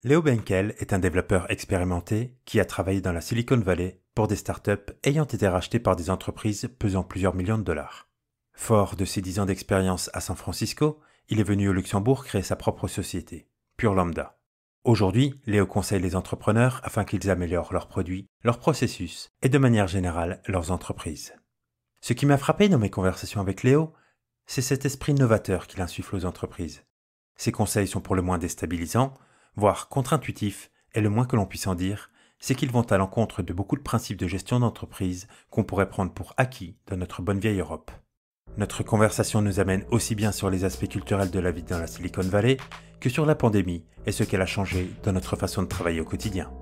Léo Benkel est un développeur expérimenté qui a travaillé dans la Silicon Valley pour des startups ayant été rachetées par des entreprises pesant plusieurs millions de dollars. Fort de ses 10 ans d'expérience à San Francisco, il est venu au Luxembourg créer sa propre société, Pure Lambda. Aujourd'hui, Léo conseille les entrepreneurs afin qu'ils améliorent leurs produits, leurs processus et de manière générale leurs entreprises. Ce qui m'a frappé dans mes conversations avec Léo, c'est cet esprit novateur qu'il insuffle aux entreprises. Ses conseils sont pour le moins déstabilisants, voire contre-intuitifs, et le moins que l'on puisse en dire, c'est qu'ils vont à l'encontre de beaucoup de principes de gestion d'entreprise qu'on pourrait prendre pour acquis dans notre bonne vieille Europe. Notre conversation nous amène aussi bien sur les aspects culturels de la vie dans la Silicon Valley que sur la pandémie et ce qu'elle a changé dans notre façon de travailler au quotidien.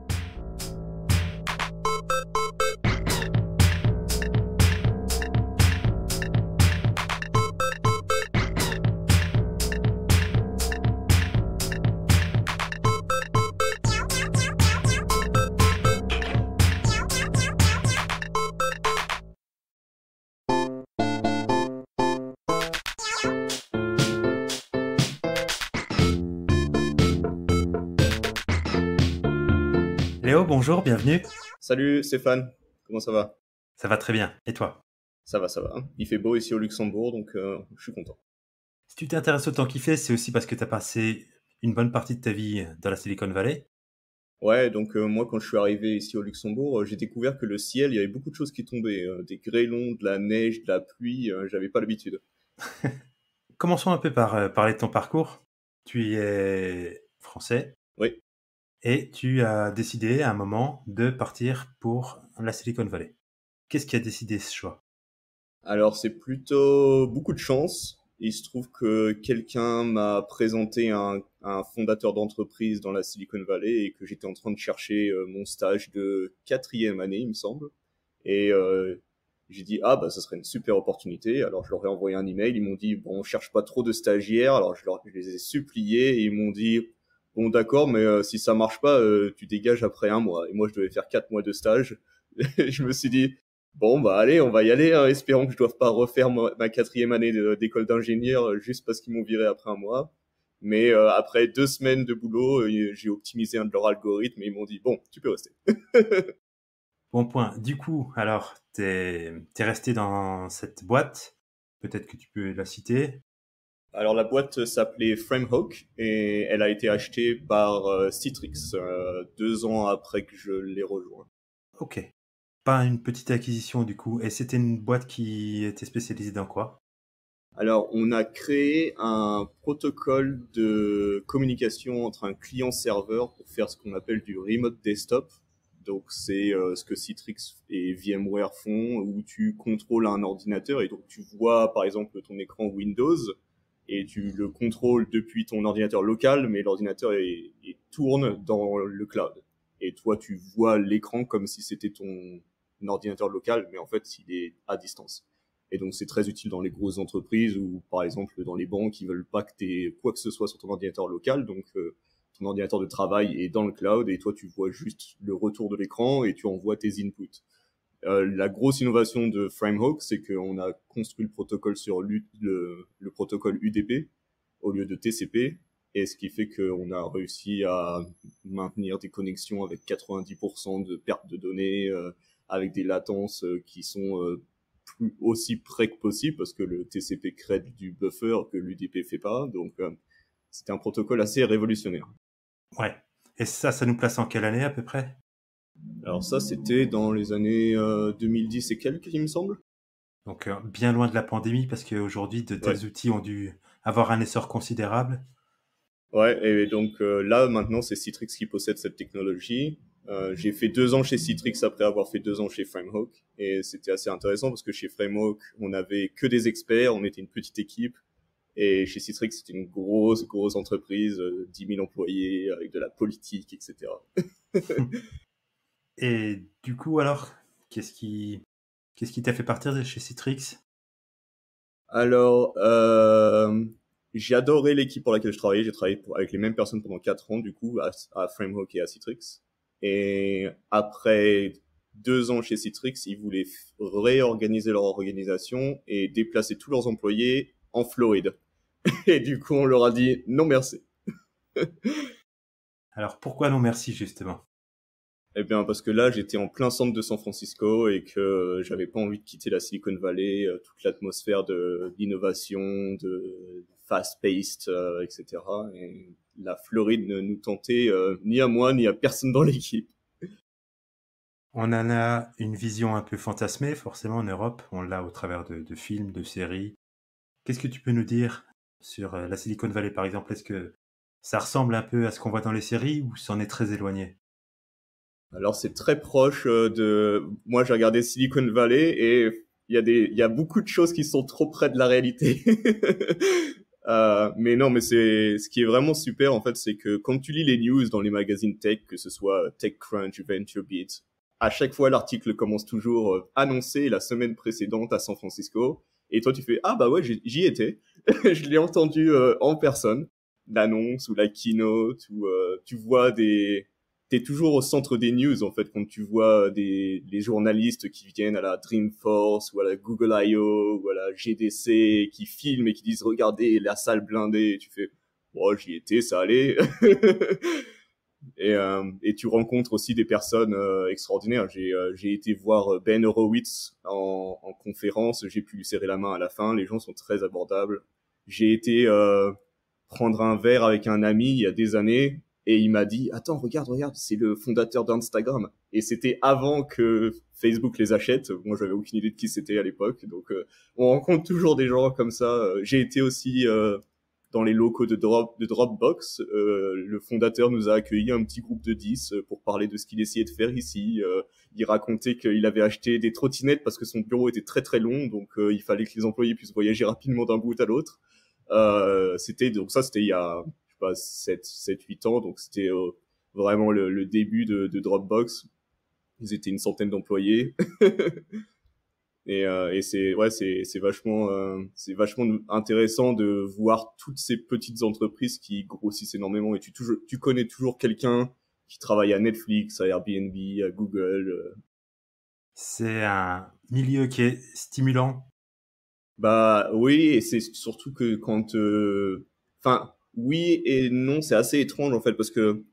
Léo, bonjour, bienvenue. Salut Stéphane, comment ça va? Ça va très bien. Et toi? Ça va. Il fait beau ici au Luxembourg, donc je suis content. Si tu t'intéresses autant qu'il fait, c'est aussi parce que tu as passé une bonne partie de ta vie dans la Silicon Valley. Ouais, donc moi quand je suis arrivé ici au Luxembourg, j'ai découvert que le ciel, il y avait beaucoup de choses qui tombaient, des grêlons, de la neige, de la pluie, j'avais pas l'habitude. Commençons un peu par parler de ton parcours. Tu es français Oui. et tu as décidé à un moment de partir pour la Silicon Valley. Qu'est-ce qui a décidé ce choix? Alors c'est plutôt beaucoup de chance. Il se trouve que quelqu'un m'a présenté un fondateur d'entreprise dans la Silicon Valley et que j'étais en train de chercher mon stage de quatrième année, il me semble. Et j'ai dit ah bah ça serait une super opportunité. Alors je leur ai envoyé un email. Ils m'ont dit bon on cherche pas trop de stagiaires. Alors je les ai suppliés et ils m'ont dit bon d'accord mais si ça marche pas tu dégages après un mois. Et moi je devais faire 4 mois de stage. Et je me suis dit bon bah allez on va y aller. Hein, espérons que je doive pas refaire ma quatrième année d'école d'ingénieur juste parce qu'ils m'ont viré après un mois. Mais après 2 semaines de boulot, j'ai optimisé un de leurs algorithmes et ils m'ont dit bon tu peux rester. Bon point. Du coup, alors, t'es resté dans cette boîte. Peut-être que tu peux la citer. Alors la boîte s'appelait Framehawk et elle a été achetée par Citrix 2 ans après que je l'ai rejoint. Ok. Pas une petite acquisition du coup. Et c'était une boîte qui était spécialisée dans quoi? Alors on a créé un protocole de communication entre un client-serveur pour faire ce qu'on appelle du remote desktop. Donc c'est ce que Citrix et VMware font où tu contrôles un ordinateur et donc tu vois par exemple ton écran Windows et tu le contrôles depuis ton ordinateur local, mais l'ordinateur il tourne dans le cloud. Et toi, tu vois l'écran comme si c'était ton ordinateur local, mais en fait, il est à distance. Et donc, c'est très utile dans les grosses entreprises ou, par exemple, dans les banques, ils veulent pas que tu aies quoi que ce soit sur ton ordinateur local. Donc, ton ordinateur de travail est dans le cloud et toi, tu vois juste le retour de l'écran et tu envoies tes inputs. La grosse innovation de Framehawk, c'est qu'on a construit le protocole sur le protocole UDP au lieu de TCP, et ce qui fait qu'on a réussi à maintenir des connexions avec 90% de perte de données, avec des latences qui sont aussi près que possible, parce que le TCP crée du buffer que l'UDP fait pas. Donc, c'était un protocole assez révolutionnaire. Ouais. Et ça nous place en quelle année à peu près? Alors ça, c'était dans les années 2010 et quelques, il me semble. Donc bien loin de la pandémie parce qu'aujourd'hui de Ouais. tels outils ont dû avoir un essor considérable. Ouais, et donc là maintenant c'est Citrix qui possède cette technologie. J'ai fait 2 ans chez Citrix après avoir fait 2 ans chez Framehawk et c'était assez intéressant parce que chez Framehawk on avait que des experts, on était une petite équipe et chez Citrix c'était une grosse entreprise, 10 000 employés avec de la politique, etc. Et du coup alors, qu'est-ce qui qu'est-ce qui t'a fait partir de chez Citrix? Alors j'ai adoré l'équipe pour laquelle je travaillais. J'ai travaillé avec les mêmes personnes pendant 4 ans du coup à Framehawk et à Citrix. Et après 2 ans chez Citrix, ils voulaient réorganiser leur organisation et déplacer tous leurs employés en Floride. Et du coup, on leur a dit non merci. Alors pourquoi non merci justement? Eh bien, parce que là, j'étais en plein centre de San Francisco et que j'avais pas envie de quitter la Silicon Valley, toute l'atmosphère d'innovation, de fast-paced, etc. Et la Floride ne nous tentait ni à moi ni à personne dans l'équipe. On en a une vision un peu fantasmée, forcément en Europe, on l'a au travers de films, de séries. Qu'est-ce que tu peux nous dire sur la Silicon Valley par exemple? Est-ce que ça ressemble un peu à ce qu'on voit dans les séries ou c'en est très éloigné? Alors, c'est très proche de... Moi, j'ai regardé Silicon Valley et il y a beaucoup de choses qui sont trop près de la réalité. Mais non, mais ce qui est vraiment super, en fait, c'est que quand tu lis les news dans les magazines tech, que ce soit TechCrunch, VentureBeat, à chaque fois, l'article commence toujours annoncé la semaine précédente à San Francisco. Et toi, tu fais, ah bah ouais, j'y étais. Je l'ai entendu en personne, l'annonce ou la keynote, ou tu vois t'es toujours au centre des news en fait quand tu vois les journalistes qui viennent à la Dreamforce ou à la Google I.O. ou à la GDC qui filment et qui disent regardez la salle blindée et tu fais oh j'y étais ça allait et tu rencontres aussi des personnes extraordinaires. J'ai été voir Ben Horowitz en conférence, j'ai pu lui serrer la main à la fin, les gens sont très abordables. J'ai été prendre un verre avec un ami il y a des années et il m'a dit attends regarde c'est le fondateur d'Instagram et c'était avant que Facebook les achète. Moi j'avais aucune idée de qui c'était à l'époque donc on rencontre toujours des gens comme ça. J'ai été aussi dans les locaux de Dropbox. Le fondateur nous a accueillis un petit groupe de 10 pour parler de ce qu'il essayait de faire ici. Il racontait qu'il avait acheté des trottinettes parce que son bureau était très très long, donc il fallait que les employés puissent voyager rapidement d'un bout à l'autre. C'était il y a je sais pas 7 8 ans, donc c'était vraiment le début de Dropbox. Ils étaient une centaine d'employés. Et c'est vachement intéressant de voir toutes ces petites entreprises qui grossissent énormément et tu connais toujours quelqu'un qui travaille à Netflix, à Airbnb, à Google. C'est un milieu qui est stimulant. Bah oui, et c'est surtout que enfin oui et non, c'est assez étrange en fait parce que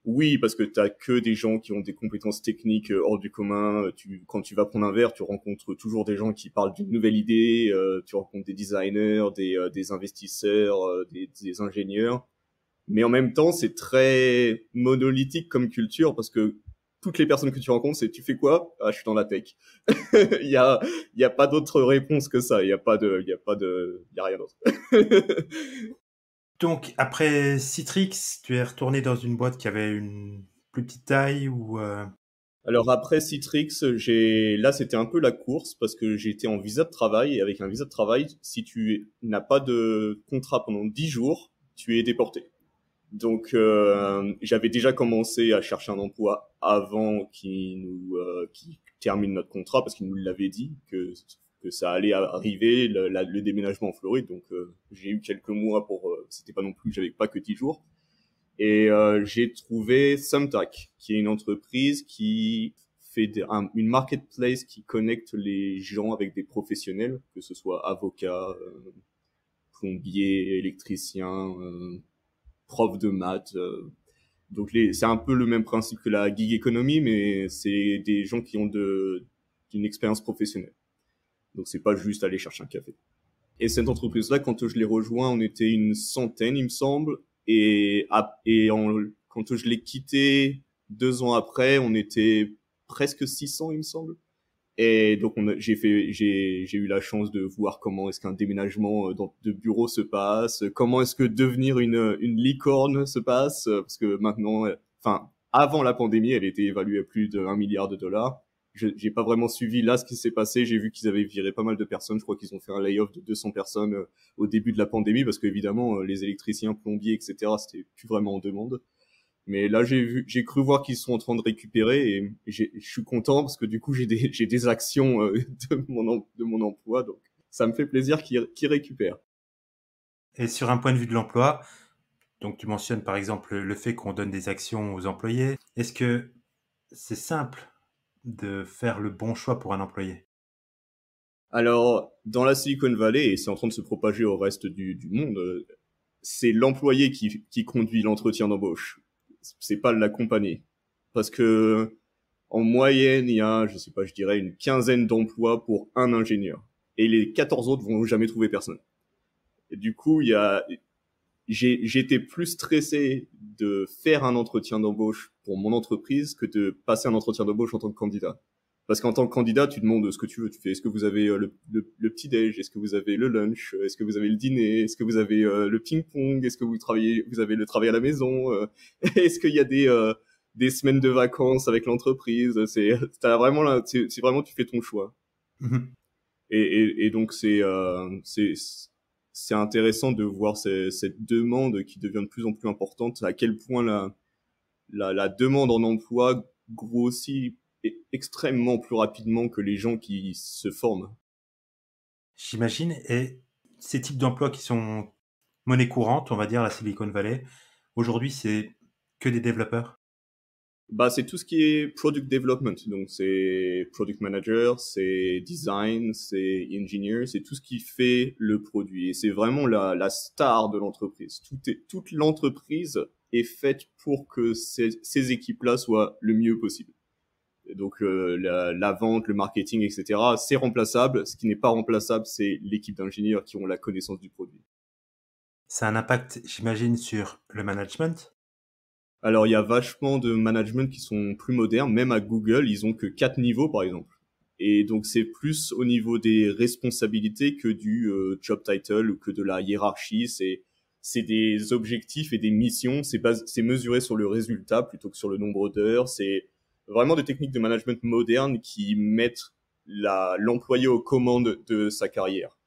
oui, parce que t'as que des gens qui ont des compétences techniques hors du commun. Quand tu vas prendre un verre, tu rencontres toujours des gens qui parlent d'une nouvelle idée. Tu rencontres des designers, des investisseurs, des ingénieurs. Mais en même temps, c'est très monolithique comme culture parce que toutes les personnes que tu rencontres, c'est tu fais quoi? Ah, je suis dans la tech. Il y a pas d'autre réponse que ça. Il y a rien d'autre. Donc après Citrix, tu es retourné dans une boîte qui avait une plus petite taille ou Alors après Citrix, là c'était un peu la course parce que j'étais en visa de travail et avec un visa de travail, si tu n'as pas de contrat pendant 10 jours, tu es déporté. Donc j'avais déjà commencé à chercher un emploi avant qu'ils terminent notre contrat parce qu'ils nous l'avaient dit que ça allait arriver le déménagement en Floride. Donc j'ai eu quelques mois pour c'était pas non plus j'avais pas que 10 jours. Et j'ai trouvé Thumbtack, qui est une entreprise qui fait une marketplace qui connecte les gens avec des professionnels, que ce soit avocats, plombiers, électriciens, profs de maths. Donc c'est un peu le même principe que la gig economy, mais c'est des gens qui ont d'une expérience professionnelle. Donc c'est pas juste aller chercher un café. Et cette entreprise-là, quand je l'ai rejoint, on était une centaine, il me semble. Quand je l'ai quitté 2 ans après, on était presque 600, il me semble. Et donc j'ai eu la chance de voir comment est-ce qu'un déménagement de bureau se passe, comment est-ce que devenir une licorne se passe, parce que maintenant, enfin, avant la pandémie, elle était évaluée à plus d'1 milliard de dollars. J'ai pas vraiment suivi là ce qui s'est passé. J'ai vu qu'ils avaient viré pas mal de personnes. Je crois qu'ils ont fait un layoff de 200 personnes au début de la pandémie parce qu'évidemment, les électriciens, plombiers, etc., c'était plus vraiment en demande. Mais là, j'ai cru voir qu'ils sont en train de récupérer et je suis content parce que du coup, j'ai des actions de mon emploi. Donc, ça me fait plaisir qu'ils récupèrent. et sur un point de vue de l'emploi, donc tu mentionnes par exemple le fait qu'on donne des actions aux employés. Est-ce que c'est simple de faire le bon choix pour un employé? Alors, dans la Silicon Valley, et c'est en train de se propager au reste du monde, c'est l'employé qui conduit l'entretien d'embauche. c'est pas la compagnie. Parce que en moyenne, il y a, je sais pas, je dirais une quinzaine d'emplois pour un ingénieur. Et les 14 autres vont jamais trouver personne. Et du coup, j'étais plus stressé de faire un entretien d'embauche pour mon entreprise que de passer un entretien d'embauche en tant que candidat. Parce qu'en tant que candidat, tu demandes ce que tu veux. Tu fais, est-ce que vous avez le petit-déj? Est-ce que vous avez le lunch? Est-ce que vous avez le dîner? Est-ce que vous avez le ping-pong? Est-ce que vous avez le travail à la maison? Est-ce qu'il y a des semaines de vacances avec l'entreprise? C'est vraiment, tu fais ton choix. Mhm. Et donc c'est intéressant de voir cette demande qui devient de plus en plus importante, à quel point la demande en emploi grossit extrêmement plus rapidement que les gens qui se forment. J'imagine. Et ces types d'emplois qui sont monnaie courante, on va dire, la Silicon Valley, aujourd'hui, c'est que des développeurs. Bah, c'est tout ce qui est product development. Donc, c'est product manager, c'est design, c'est engineer, c'est tout ce qui fait le produit. Et c'est vraiment la star de l'entreprise. Toute l'entreprise est faite pour que ces équipes-là soient le mieux possible. Et donc, la vente, le marketing, etc., c'est remplaçable. Ce qui n'est pas remplaçable, c'est l'équipe d'ingénieurs qui ont la connaissance du produit. Ça a un impact, j'imagine, sur le management. Alors, il y a vachement de management qui sont plus modernes. Même à Google, ils ont que 4 niveaux, par exemple. Et donc, c'est plus au niveau des responsabilités que du job title ou que de la hiérarchie. C'est des objectifs et des missions. C'est mesuré sur le résultat plutôt que sur le nombre d'heures. C'est vraiment des techniques de management modernes qui mettent l'employé aux commandes de sa carrière.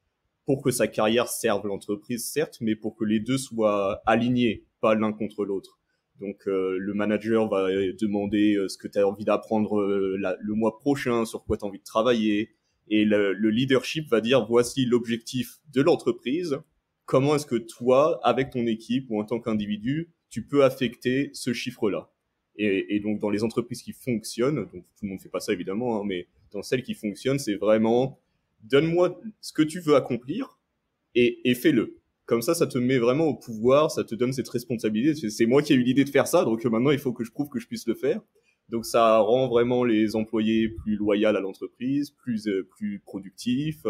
Pour que sa carrière serve l'entreprise, certes, mais pour que les deux soient alignés, pas l'un contre l'autre. Donc le manager va demander ce que tu as envie d'apprendre le mois prochain, sur quoi tu as envie de travailler. Et le leadership va dire, voici l'objectif de l'entreprise. Comment est-ce que toi, avec ton équipe ou en tant qu'individu, tu peux affecter ce chiffre-là? Et donc dans les entreprises qui fonctionnent, donc tout le monde fait pas ça évidemment, hein, mais dans celles qui fonctionnent, c'est vraiment donne-moi ce que tu veux accomplir et fais-le. Comme ça te met vraiment au pouvoir, ça te donne cette responsabilité. C'est moi qui ai eu l'idée de faire ça, donc maintenant il faut que je prouve que je puisse le faire. Donc ça rend vraiment les employés plus loyaux à l'entreprise, plus productifs.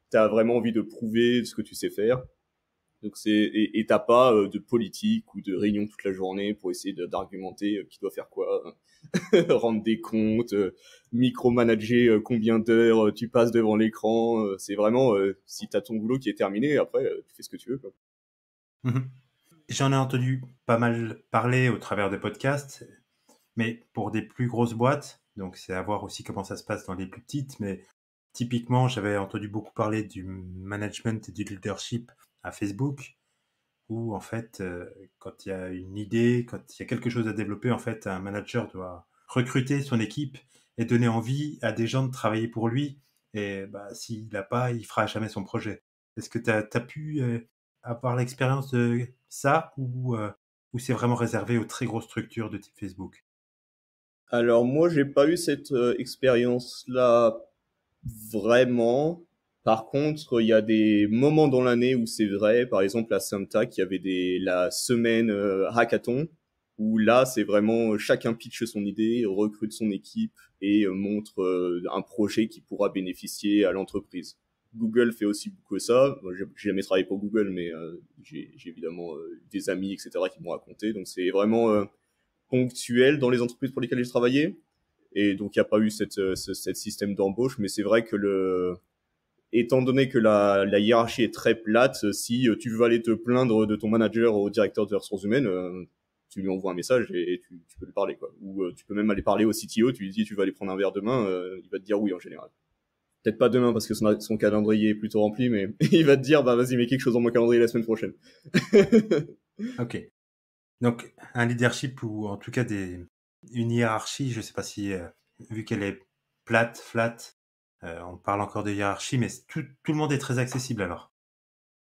T'as vraiment envie de prouver ce que tu sais faire. Donc et t'as pas de politique ou de réunion toute la journée pour essayer d'argumenter qui doit faire quoi, rendre des comptes, micromanager combien d'heures tu passes devant l'écran. C'est vraiment si t'as ton boulot qui est terminé, après tu fais ce que tu veux, quoi. Mhm. J'en ai entendu pas mal parler au travers de podcasts, mais pour des plus grosses boîtes, donc c'est à voir aussi comment ça se passe dans les plus petites, mais typiquement, j'avais entendu beaucoup parler du management et du leadership à Facebook, où en fait, quand il y a une idée, quand il y a quelque chose à développer, en fait, un manager doit recruter son équipe et donner envie à des gens de travailler pour lui. Et bah, s'il n'a pas, il fera jamais son projet. Est-ce que tu as pu avoir l'expérience de ça ou c'est vraiment réservé aux très grosses structures de type Facebook? Alors moi j'ai pas eu cette expérience-là vraiment. Par contre, il y a des moments dans l'année où c'est vrai. Par exemple, à Samtec, il y avait la semaine hackathon, où là, c'est vraiment chacun pitch son idée, recrute son équipe et montre un projet qui pourra bénéficier à l'entreprise. Google fait aussi beaucoup ça. Moi, j'ai jamais travaillé pour Google, mais j'ai évidemment des amis, etc., qui m'ont raconté. Donc, c'est vraiment ponctuel dans les entreprises pour lesquelles j'ai travaillé. Et donc, il n'y a pas eu cette système d'embauche, mais c'est vrai que étant donné que la hiérarchie est très plate, si tu veux aller te plaindre de ton manager au directeur des ressources humaines, tu lui envoies un message et tu peux lui parler, quoi. Ou tu peux même aller parler au CTO, tu lui dis tu vas aller prendre un verre demain, il va te dire oui en général. Peut-être pas demain parce que son calendrier est plutôt rempli, mais il va te dire bah vas-y mets quelque chose dans mon calendrier la semaine prochaine. Ok. Donc, un leadership ou en tout cas une hiérarchie, je ne sais pas si, vu qu'elle est plate, flat, on parle encore de hiérarchie, mais tout le monde est très accessible alors.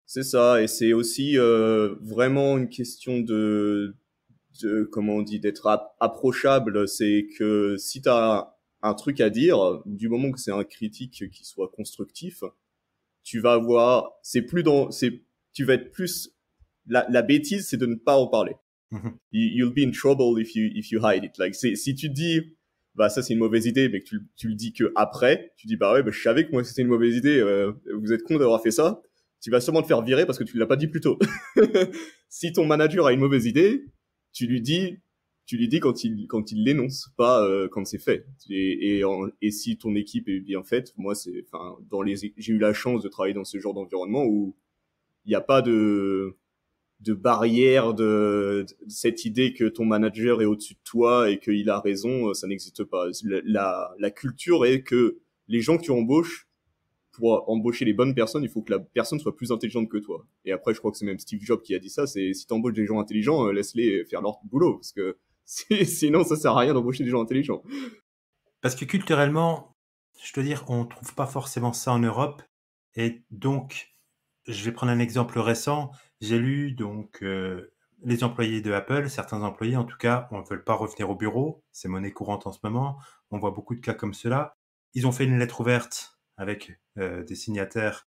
C'est ça, et c'est aussi vraiment une question comment on dit, d'être approchable. C'est que si t'as un truc à dire, du moment que c'est un critique qui soit constructif, tu vas avoir, tu vas être plus, la bêtise, c'est de ne pas en parler. Mhm. You'll be in trouble if you hide it. Like, si tu te dis, bah, ça, c'est une mauvaise idée, mais que tu le dis que après, tu dis, bah ouais, bah, je savais que moi, c'était une mauvaise idée, vous êtes con d'avoir fait ça, tu vas sûrement te faire virer parce que tu l'as pas dit plus tôt. Si ton manager a une mauvaise idée, tu lui dis, quand il l'énonce, pas quand c'est fait. Et si ton équipe est bien faite, moi c'est, enfin, j'ai eu la chance de travailler dans ce genre d'environnement où il n'y a pas de barrière de cette idée que ton manager est au-dessus de toi et qu'il a raison, ça n'existe pas. La culture est que les gens que tu embauches, pour embaucher les bonnes personnes, il faut que la personne soit plus intelligente que toi. Et après, je crois que c'est même Steve Jobs qui a dit ça, c'est si t'embauches des gens intelligents, laisse-les faire leur boulot, parce que sinon ça sert à rien d'embaucher des gens intelligents. Parce que culturellement, je dois dire, on trouve pas forcément ça en Europe. Et donc, je vais prendre un exemple récent. J'ai lu donc les employés de Apple, certains employés en tout cas, ne veulent pas revenir au bureau. C'est monnaie courante en ce moment. On voit beaucoup de cas comme cela. Ils ont fait une lettre ouverte avec des signataires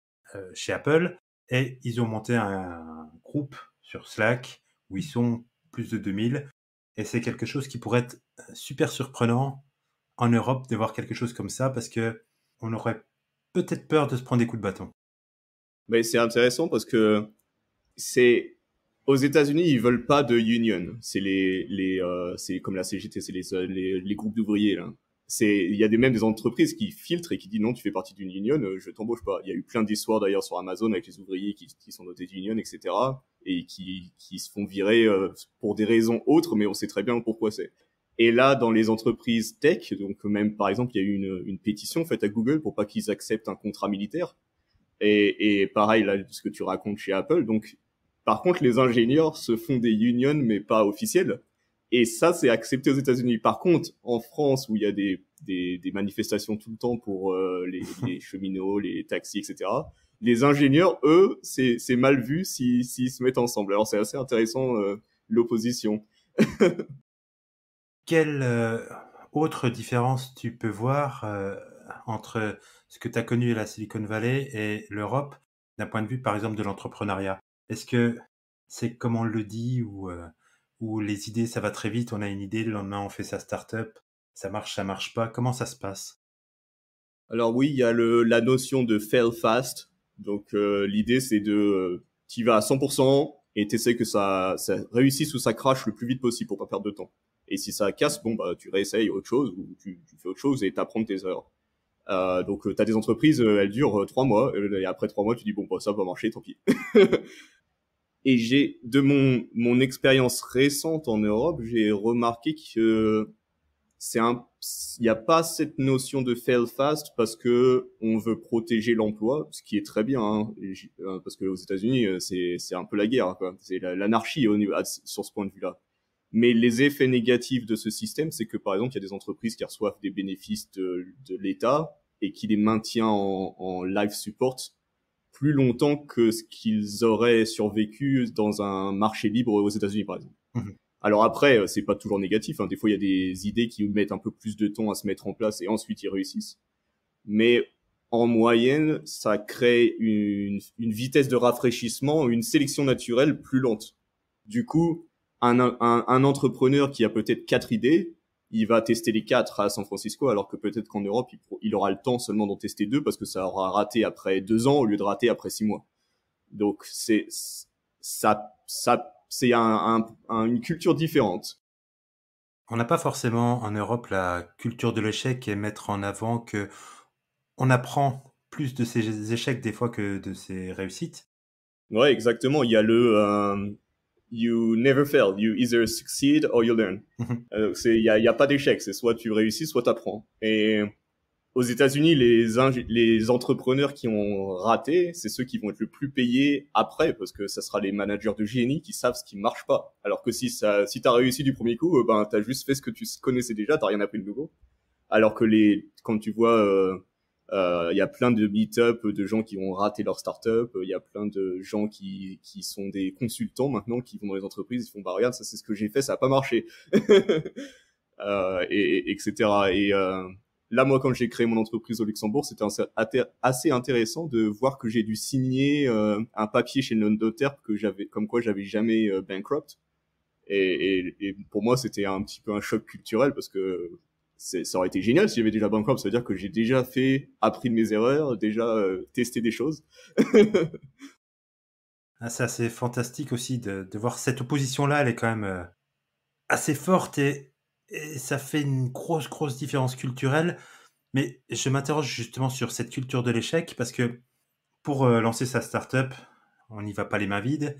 chez Apple et ils ont monté un groupe sur Slack où ils sont plus de 2000. Et c'est quelque chose qui pourrait être super surprenant en Europe de voir quelque chose comme ça parce que on aurait peut-être peur de se prendre des coups de bâton. Mais c'est intéressant parce que c'est aux États-Unis, ils veulent pas de union. C'est c'est comme la CGT, c'est les groupes d'ouvriers là. Il y a même des entreprises qui filtrent et qui disent non, tu fais partie d'une union, je t'embauche pas. Il y a eu plein d'histoires d'ailleurs sur Amazon avec les ouvriers qui sont notés d'union, etc. et qui se font virer pour des raisons autres, mais on sait très bien pourquoi c'est. Et là, dans les entreprises tech, donc même par exemple, il y a eu une pétition faite à Google pour pas qu'ils acceptent un contrat militaire. Et pareil, là, ce que tu racontes chez Apple. Donc, par contre, les ingénieurs se font des unions, mais pas officielles. Et ça, c'est accepté aux États-Unis. Par contre, en France, où il y a des manifestations tout le temps pour les cheminots, les taxis, etc., les ingénieurs, eux, c'est mal vu s'ils se mettent ensemble. Alors, c'est assez intéressant, l'opposition. Quelle autre différence tu peux voir entre ce que tu as connu à la Silicon Valley et l'Europe d'un point de vue, par exemple, de l'entrepreneuriat? Est-ce que c'est comme on le dit ou les idées, ça va très vite, on a une idée, le lendemain on fait sa start-up, ça marche pas, comment ça se passe? Alors oui, il y a la notion de fail fast. Donc l'idée c'est t'y vas à 100% et t'essaies que ça réussisse ou ça crache le plus vite possible pour pas perdre de temps. Et si ça casse, bon bah tu réessayes autre chose ou tu fais autre chose et t'apprends de tes erreurs. Donc t'as des entreprises, elles durent 3 mois et après 3 mois tu dis bon bah ça va marcher, tant pis. Et de mon expérience récente en Europe, j'ai remarqué que il n'y a pas cette notion de fail fast parce que on veut protéger l'emploi, ce qui est très bien, hein, parce que aux États-Unis, c'est un peu la guerre, quoi. C'est l'anarchie sur ce point de vue-là. Mais les effets négatifs de ce système, c'est que par exemple, il y a des entreprises qui reçoivent des bénéfices de l'État et qui les maintient en life support plus longtemps que ce qu'ils auraient survécu dans un marché libre aux États-Unis, par exemple. Mhm. Alors après, c'est pas toujours négatif, hein. Des fois, il y a des idées qui mettent un peu plus de temps à se mettre en place et ensuite ils réussissent. Mais en moyenne, ça crée une vitesse de rafraîchissement, une sélection naturelle plus lente. Du coup, un entrepreneur qui a peut-être 4 idées, il va tester les 4 à San Francisco, alors que peut-être qu'en Europe, il aura le temps seulement d'en tester 2 parce que ça aura raté après 2 ans au lieu de rater après 6 mois. Donc c'est une culture différente. On n'a pas forcément en Europe la culture de l'échec et mettre en avant que on apprend plus de ses échecs des fois que de ses réussites. Ouais, exactement. Il y a you never fail. You either succeed or you learn. Mhm. Il y a pas d'échec. C'est soit tu réussis, soit t'apprends. Et aux États-Unis, les entrepreneurs qui ont raté, c'est ceux qui vont être le plus payés après, parce que ça sera les managers de génie qui savent ce qui marche pas. Alors que si t'as réussi du premier coup, ben t'as juste fait ce que tu connaissais déjà, t'as rien appris de nouveau. Alors que quand tu vois, il y a plein de meet-up de gens qui ont raté leur start-up, il y a plein de gens qui sont des consultants maintenant, qui vont dans les entreprises, ils font bah regarde, ça c'est ce que j'ai fait, ça a pas marché. Etc. Et là, moi, quand j'ai créé mon entreprise au Luxembourg, c'était assez intéressant de voir que j'ai dû signer un papier chez le notaire comme quoi j'avais jamais bankrupt. Et pour moi, c'était un petit peu un choc culturel parce que ça aurait été génial si j'avais déjà Bancorp. Ça veut dire que j'ai déjà appris de mes erreurs, déjà testé des choses. Ah, c'est assez fantastique aussi de voir cette opposition-là, elle est quand même assez forte et ça fait une grosse différence culturelle. Mais je m'interroge justement sur cette culture de l'échec parce que pour lancer sa startup, on n'y va pas les mains vides.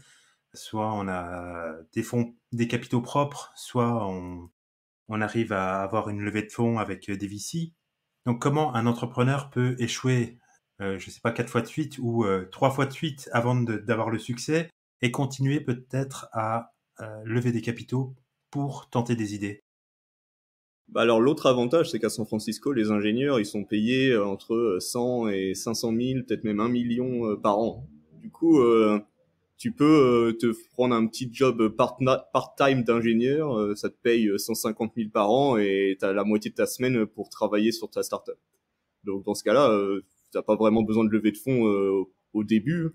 Soit on a des fonds, des capitaux propres, soit on arrive à avoir une levée de fonds avec des VC. Donc comment un entrepreneur peut échouer, je sais pas, 4 fois de suite ou 3 fois de suite avant d'avoir le succès et continuer peut-être à lever des capitaux pour tenter des idées? Bah alors l'autre avantage, c'est qu'à San Francisco, les ingénieurs, ils sont payés entre 100 et 500 000, peut-être même 1 million par an. Du coup, tu peux te prendre un petit job part-time d'ingénieur, ça te paye 150 000 par an et t'as la moitié de ta semaine pour travailler sur ta startup. Donc dans ce cas-là, t'as pas vraiment besoin de lever de fonds au début.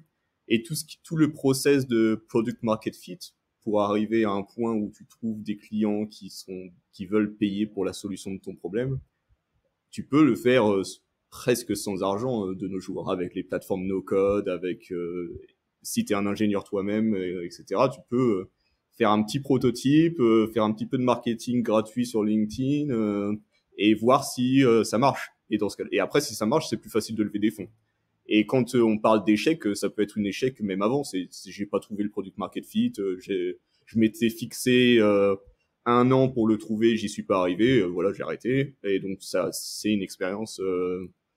Et tout le process de product market fit pour arriver à un point où tu trouves des clients qui veulent payer pour la solution de ton problème, tu peux le faire presque sans argent de nos jours avec les plateformes no code, avec si t'es un ingénieur toi-même, etc. Tu peux faire un petit prototype, faire un petit peu de marketing gratuit sur LinkedIn et voir si ça marche. Et dans ce cas, et après si ça marche, c'est plus facile de lever des fonds. Et quand on parle d'échec, ça peut être un échec même avant. J'ai pas trouvé le product market fit. Je m'étais fixé 1 an pour le trouver, j'y suis pas arrivé. Voilà, j'ai arrêté. Et donc ça, c'est une expérience.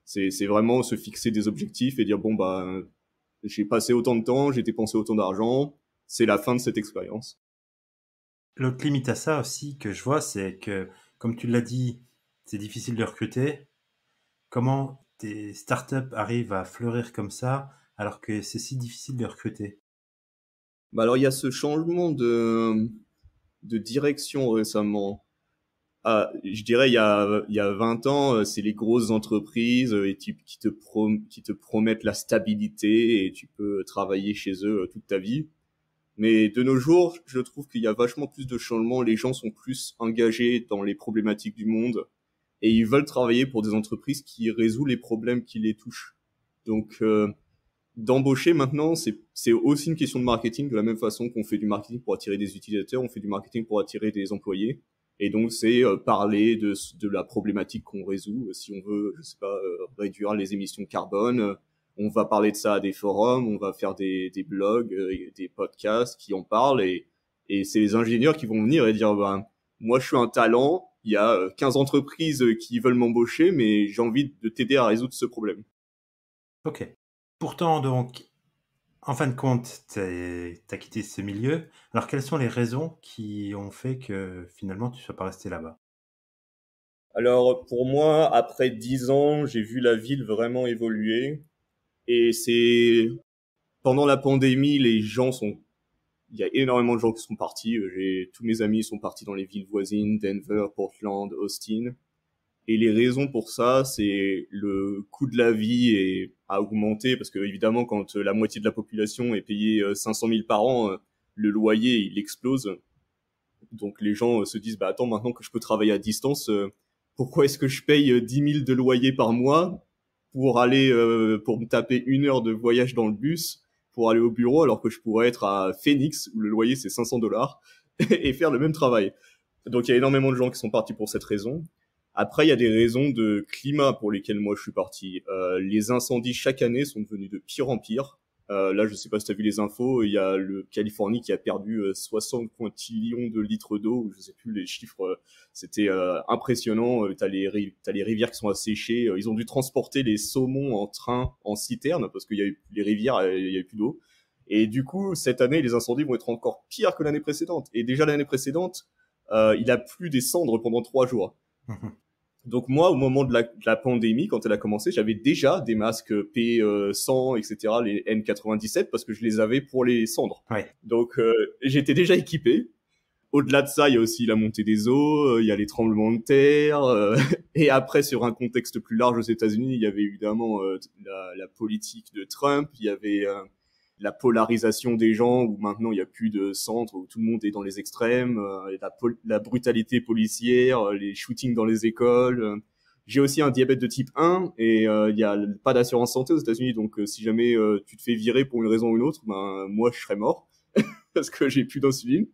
C'est vraiment se fixer des objectifs et dire bon bah j'ai passé autant de temps, j'ai dépensé autant d'argent. C'est la fin de cette expérience. L'autre limite à ça aussi que je vois, c'est que, comme tu l'as dit, c'est difficile de recruter. Comment tes startups arrivent à fleurir comme ça alors que c'est si difficile de recruter? Bah alors il y a ce changement de direction récemment. Ah, je dirais il y a 20 ans, c'est les grosses entreprises qui te promettent la stabilité et tu peux travailler chez eux toute ta vie. Mais de nos jours, je trouve qu'il y a vachement plus de changements. Les gens sont plus engagés dans les problématiques du monde et ils veulent travailler pour des entreprises qui résolvent les problèmes qui les touchent. Donc d'embaucher maintenant, c'est aussi une question de marketing, de la même façon qu'on fait du marketing pour attirer des utilisateurs, on fait du marketing pour attirer des employés. Et donc c'est parler de la problématique qu'on résout. Si on veut, je sais pas, réduire les émissions de carbone, on va parler de ça à des forums, on va faire des blogs, des podcasts qui en parlent et c'est les ingénieurs qui vont venir et dire ben moi je suis un talent, il y a 15 entreprises qui veulent m'embaucher, mais j'ai envie de t'aider à résoudre ce problème. Ok. Pourtant, donc, en fin de compte, t'as quitté ce milieu. Alors, quelles sont les raisons qui ont fait que finalement tu sois pas resté là-bas? Alors pour moi, après 10 ans, j'ai vu la ville vraiment évoluer. Et c'est pendant la pandémie, il y a énormément de gens qui sont partis. Tous mes amis sont partis dans les villes voisines, Denver, Portland, Austin. Et les raisons pour ça, c'est le coût de la vie a augmenté parce que évidemment, quand la moitié de la population est payée 500 000 par an, le loyer il explose. Donc les gens se disent bah attends, maintenant que je peux travailler à distance, pourquoi est-ce que je paye 10 000 de loyer par mois pour me taper 1 heure de voyage dans le bus pour aller au bureau alors que je pourrais être à Phoenix où le loyer c'est 500 $ et faire le même travail. Donc il y a énormément de gens qui sont partis pour cette raison. Après, il y a des raisons de climat pour lesquelles moi je suis parti. Les incendies chaque année sont devenus de pire en pire. Là, je sais pas si tu as vu les infos, il y a le Californie qui a perdu 60 quintillions de litres d'eau, je sais plus les chiffres, c'était impressionnant. T'as les rivières qui sont asséchées, ils ont dû transporter les saumons en train, en citerne, parce qu'il y a eu les rivières, il y a eu plus d'eau. Et du coup, cette année, les incendies vont être encore pires que l'année précédente. Et déjà l'année précédente, il a plu des cendres pendant 3 jours. Donc moi, au moment de la pandémie, quand elle a commencé, j'avais déjà des masques P100, etc., les N97, parce que je les avais pour les cendres. Ouais. Donc j'étais déjà équipé. Au-delà de ça, il y a aussi la montée des eaux, il y a les tremblements de terre, et après, sur un contexte plus large aux États-Unis, il y avait évidemment la politique de Trump, il y avait la polarisation des gens, où maintenant il y a plus de centre, où tout le monde est dans les extrêmes, la brutalité policière, les shootings dans les écoles. J'ai aussi un diabète de type 1 et il y a pas d'assurance santé aux États-Unis, donc si jamais tu te fais virer pour une raison ou une autre, ben moi je serais mort parce que j'ai plus d'insuline.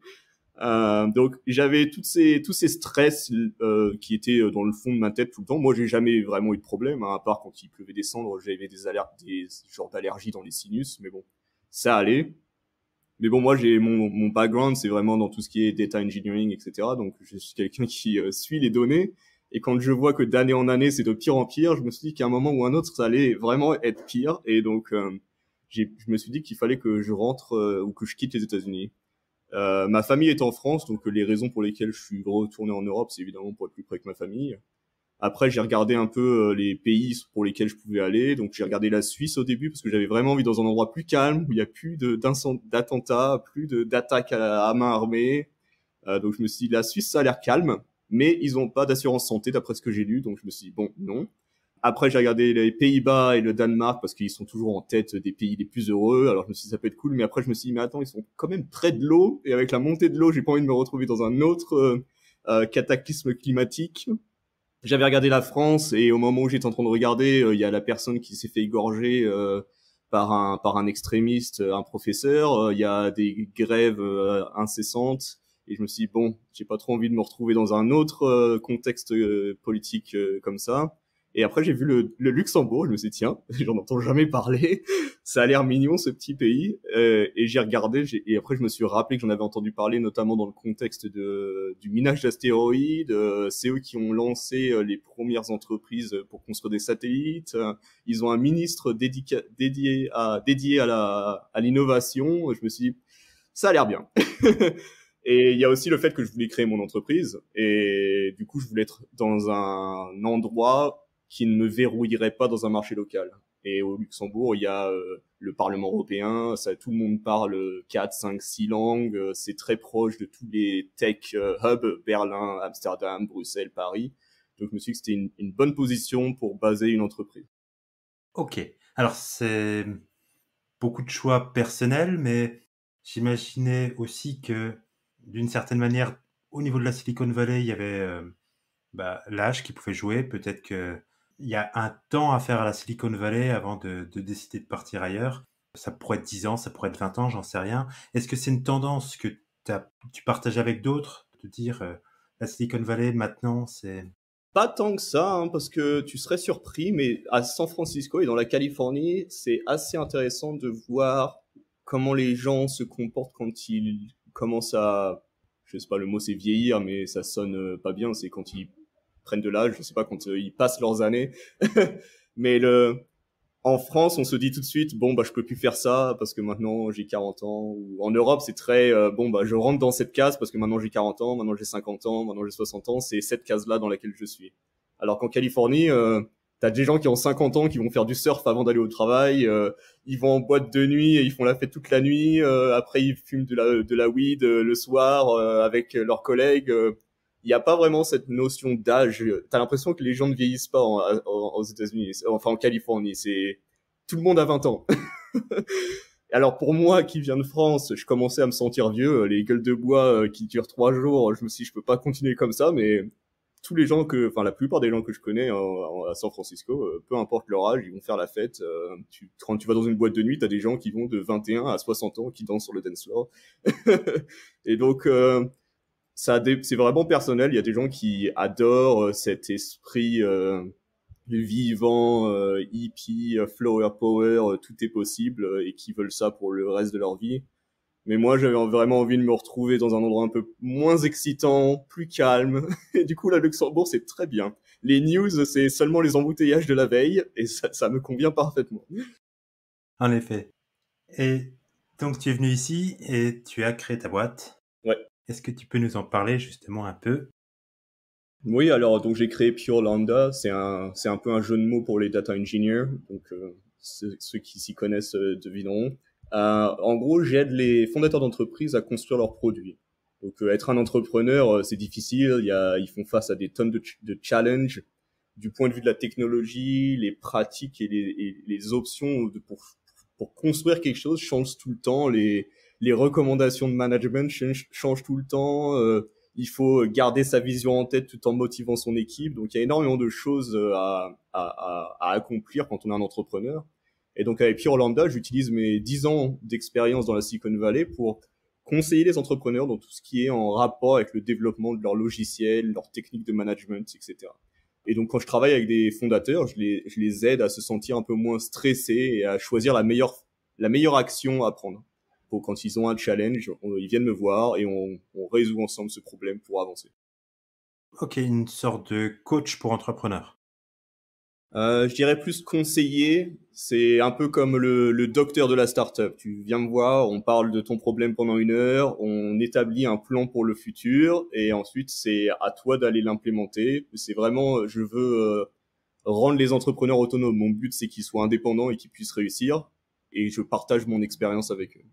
Donc j'avais tous ces stress qui étaient dans le fond de ma tête tout le temps. Moi j'ai jamais vraiment eu de problème, hein, à part quand il pleuvait des cendres, j'avais des genres d'allergies dans les sinus, mais bon, ça allait. Mais bon, moi j'ai mon background, c'est vraiment dans tout ce qui est data engineering, etc. Donc je suis quelqu'un qui suit les données. Et quand je vois que d'année en année c'est de pire en pire, je me suis dit qu'à un moment ou un autre ça allait vraiment être pire. Et donc je me suis dit qu'il fallait que je rentre ou que je quitte les États-Unis. Ma famille est en France, donc les raisons pour lesquelles je suis retourné en Europe, c'est évidemment pour être plus près que ma famille. Après, j'ai regardé un peu les pays pour lesquels je pouvais aller. Donc, j'ai regardé la Suisse au début parce que j'avais vraiment envie dans un endroit plus calme où il y a plus d'attentats, plus d'attaques à main armée. Donc, je me suis dit, la Suisse, ça a l'air calme, mais ils ont pas d'assurance santé d'après ce que j'ai lu. Donc, je me suis dit, bon, non. Après, j'ai regardé les Pays-Bas et le Danemark parce qu'ils sont toujours en tête des pays les plus heureux. Alors, je me suis dit, ça peut être cool. Mais après, je me suis dit, mais attends, ils sont quand même près de l'eau. Et avec la montée de l'eau, j'ai pas envie de me retrouver dans un autre cataclysme climatique. J'avais regardé la France et au moment où j'étais en train de regarder, il y a la personne qui s'est fait égorger par un extrémiste, un professeur. Il y a des grèves incessantes. Et je me suis dit, bon, j'ai pas trop envie de me retrouver dans un autre contexte politique comme ça. Et après, j'ai vu le Luxembourg. Je me suis dit, tiens, j'en entends jamais parler. Ça a l'air mignon, ce petit pays. Et j'ai regardé. Et après, je me suis rappelé que j'en avais entendu parler, notamment dans le contexte du minage d'astéroïdes. C'est eux qui ont lancé les premières entreprises pour construire des satellites. Ils ont un ministre dédié à l'innovation. Je me suis dit, ça a l'air bien. Et il y a aussi le fait que je voulais créer mon entreprise. Et du coup, je voulais être dans un endroit qui ne me verrouillerait pas dans un marché local. Et au Luxembourg, il y a le Parlement européen, ça, tout le monde parle 4, 5, 6 langues, c'est très proche de tous les tech hubs, Berlin, Amsterdam, Bruxelles, Paris. Donc je me suis dit que c'était une bonne position pour baser une entreprise. Ok, alors c'est beaucoup de choix personnels, mais j'imaginais aussi que d'une certaine manière, au niveau de la Silicon Valley, il y avait l'âge qui pouvait jouer. Peut-être qu'il y a un temps à faire à la Silicon Valley avant de décider de partir ailleurs. Ça pourrait être 10 ans, ça pourrait être 20 ans, j'en sais rien. Est-ce que c'est une tendance que tu partages avec d'autres, de dire la Silicon Valley maintenant, c'est... Pas tant que ça, hein, parce que tu serais surpris, mais à San Francisco et dans la Californie, c'est assez intéressant de voir comment les gens se comportent quand ils commencent à, je sais pas, le mot c'est vieillir, mais ça sonne pas bien, c'est quand ils prennent de l'âge, je sais pas, quand ils passent leurs années. Mais en France, on se dit tout de suite, bon, bah, je peux plus faire ça parce que maintenant j'ai 40 ans. Ou en Europe, c'est très, bon, bah, je rentre dans cette case parce que maintenant j'ai 40 ans, maintenant j'ai 50 ans, maintenant j'ai 60 ans. C'est cette case-là dans laquelle je suis. Alors qu'en Californie, t'as des gens qui ont 50 ans qui vont faire du surf avant d'aller au travail. Ils vont en boîte de nuit et ils font la fête toute la nuit. Après, ils fument de la weed le soir avec leurs collègues. Il n'y a pas vraiment cette notion d'âge. T'as l'impression que les gens ne vieillissent pas aux États-Unis, enfin en Californie. C'est tout le monde a 20 ans. Alors pour moi qui viens de France, je commençais à me sentir vieux. Les gueules de bois qui durent 3 jours, je me suis dit je peux pas continuer comme ça. Mais tous les gens la plupart des gens que je connais à San Francisco, peu importe leur âge, ils vont faire la fête. Quand tu vas dans une boîte de nuit, t'as des gens qui vont de 21 à 60 ans qui dansent sur le dance floor. Et donc c'est vraiment personnel. Il y a des gens qui adorent cet esprit vivant, hippie, flower power, tout est possible, et qui veulent ça pour le reste de leur vie. Mais moi, j'avais vraiment envie de me retrouver dans un endroit un peu moins excitant, plus calme. Et du coup, là, Luxembourg, c'est très bien. Les news, c'est seulement les embouteillages de la veille, et ça me convient parfaitement. En effet. Et donc, tu es venu ici et tu as créé ta boîte. Ouais. Est-ce que tu peux nous en parler justement un peu? Oui, alors donc j'ai créé Pure Lambda, c'est un peu un jeu de mots pour les data engineers, donc ceux qui s'y connaissent devineront. En gros, j'aide les fondateurs d'entreprises à construire leurs produits. Donc être un entrepreneur, c'est difficile, ils font face à des tonnes de challenges du point de vue de la technologie, les pratiques et les options pour pour construire quelque chose change tout le temps. Les recommandations de management changent tout le temps. Il faut garder sa vision en tête tout en motivant son équipe. Donc, il y a énormément de choses à accomplir quand on est un entrepreneur. Et donc, avec Pure Lambda, j'utilise mes 10 ans d'expérience dans la Silicon Valley pour conseiller les entrepreneurs dans tout ce qui est en rapport avec le développement de leur logiciel, leur technique de management, etc. Et donc, quand je travaille avec des fondateurs, je les aide à se sentir un peu moins stressés et à choisir la meilleure action à prendre. Pour quand ils ont un challenge, ils viennent me voir et on résout ensemble ce problème pour avancer. Ok, une sorte de coach pour entrepreneurs. Je dirais plus conseiller. C'est un peu comme le docteur de la startup. Tu viens me voir, on parle de ton problème pendant 1 heure, on établit un plan pour le futur et ensuite c'est à toi d'aller l'implémenter. C'est vraiment, je veux rendre les entrepreneurs autonomes. Mon but c'est qu'ils soient indépendants et qu'ils puissent réussir et je partage mon expérience avec eux.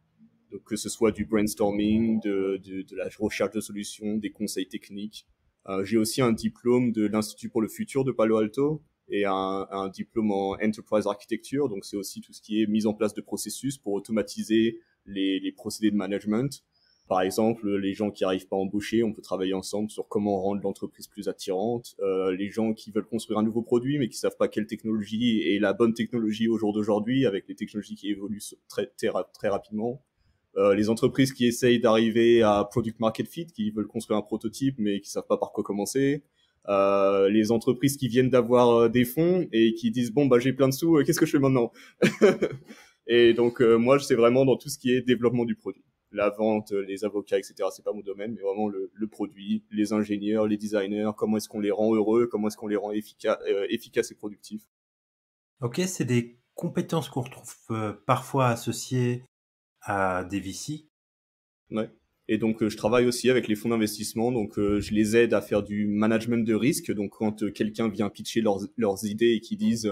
Donc que ce soit du brainstorming, de la recherche de solutions, des conseils techniques. J'ai aussi un diplôme de l'Institut pour le futur de Palo Alto et un diplôme en Enterprise Architecture. Donc c'est aussi tout ce qui est mise en place de processus pour automatiser les procédés de management. Par exemple, les gens qui arrivent pas à embaucher, on peut travailler ensemble sur comment rendre l'entreprise plus attirante. Les gens qui veulent construire un nouveau produit mais qui savent pas quelle technologie est la bonne technologie au jour d'aujourd'hui avec les technologies qui évoluent très rapidement. Les entreprises qui essayent d'arriver à product market fit, qui veulent construire un prototype mais qui savent pas par quoi commencer. Les entreprises qui viennent d'avoir des fonds et qui disent bon bah j'ai plein de sous, qu'est-ce que je fais maintenant? Et donc moi c'est vraiment dans tout ce qui est développement du produit, la vente, les avocats, etc. C'est pas mon domaine, mais vraiment le produit, les ingénieurs, les designers, comment est-ce qu'on les rend heureux, comment est-ce qu'on les rend efficaces et productifs. Ok, c'est des compétences qu'on retrouve parfois associées à des VC. Ouais. Et donc je travaille aussi avec les fonds d'investissement, donc je les aide à faire du management de risque. Donc quand quelqu'un vient pitcher leurs idées et qui disent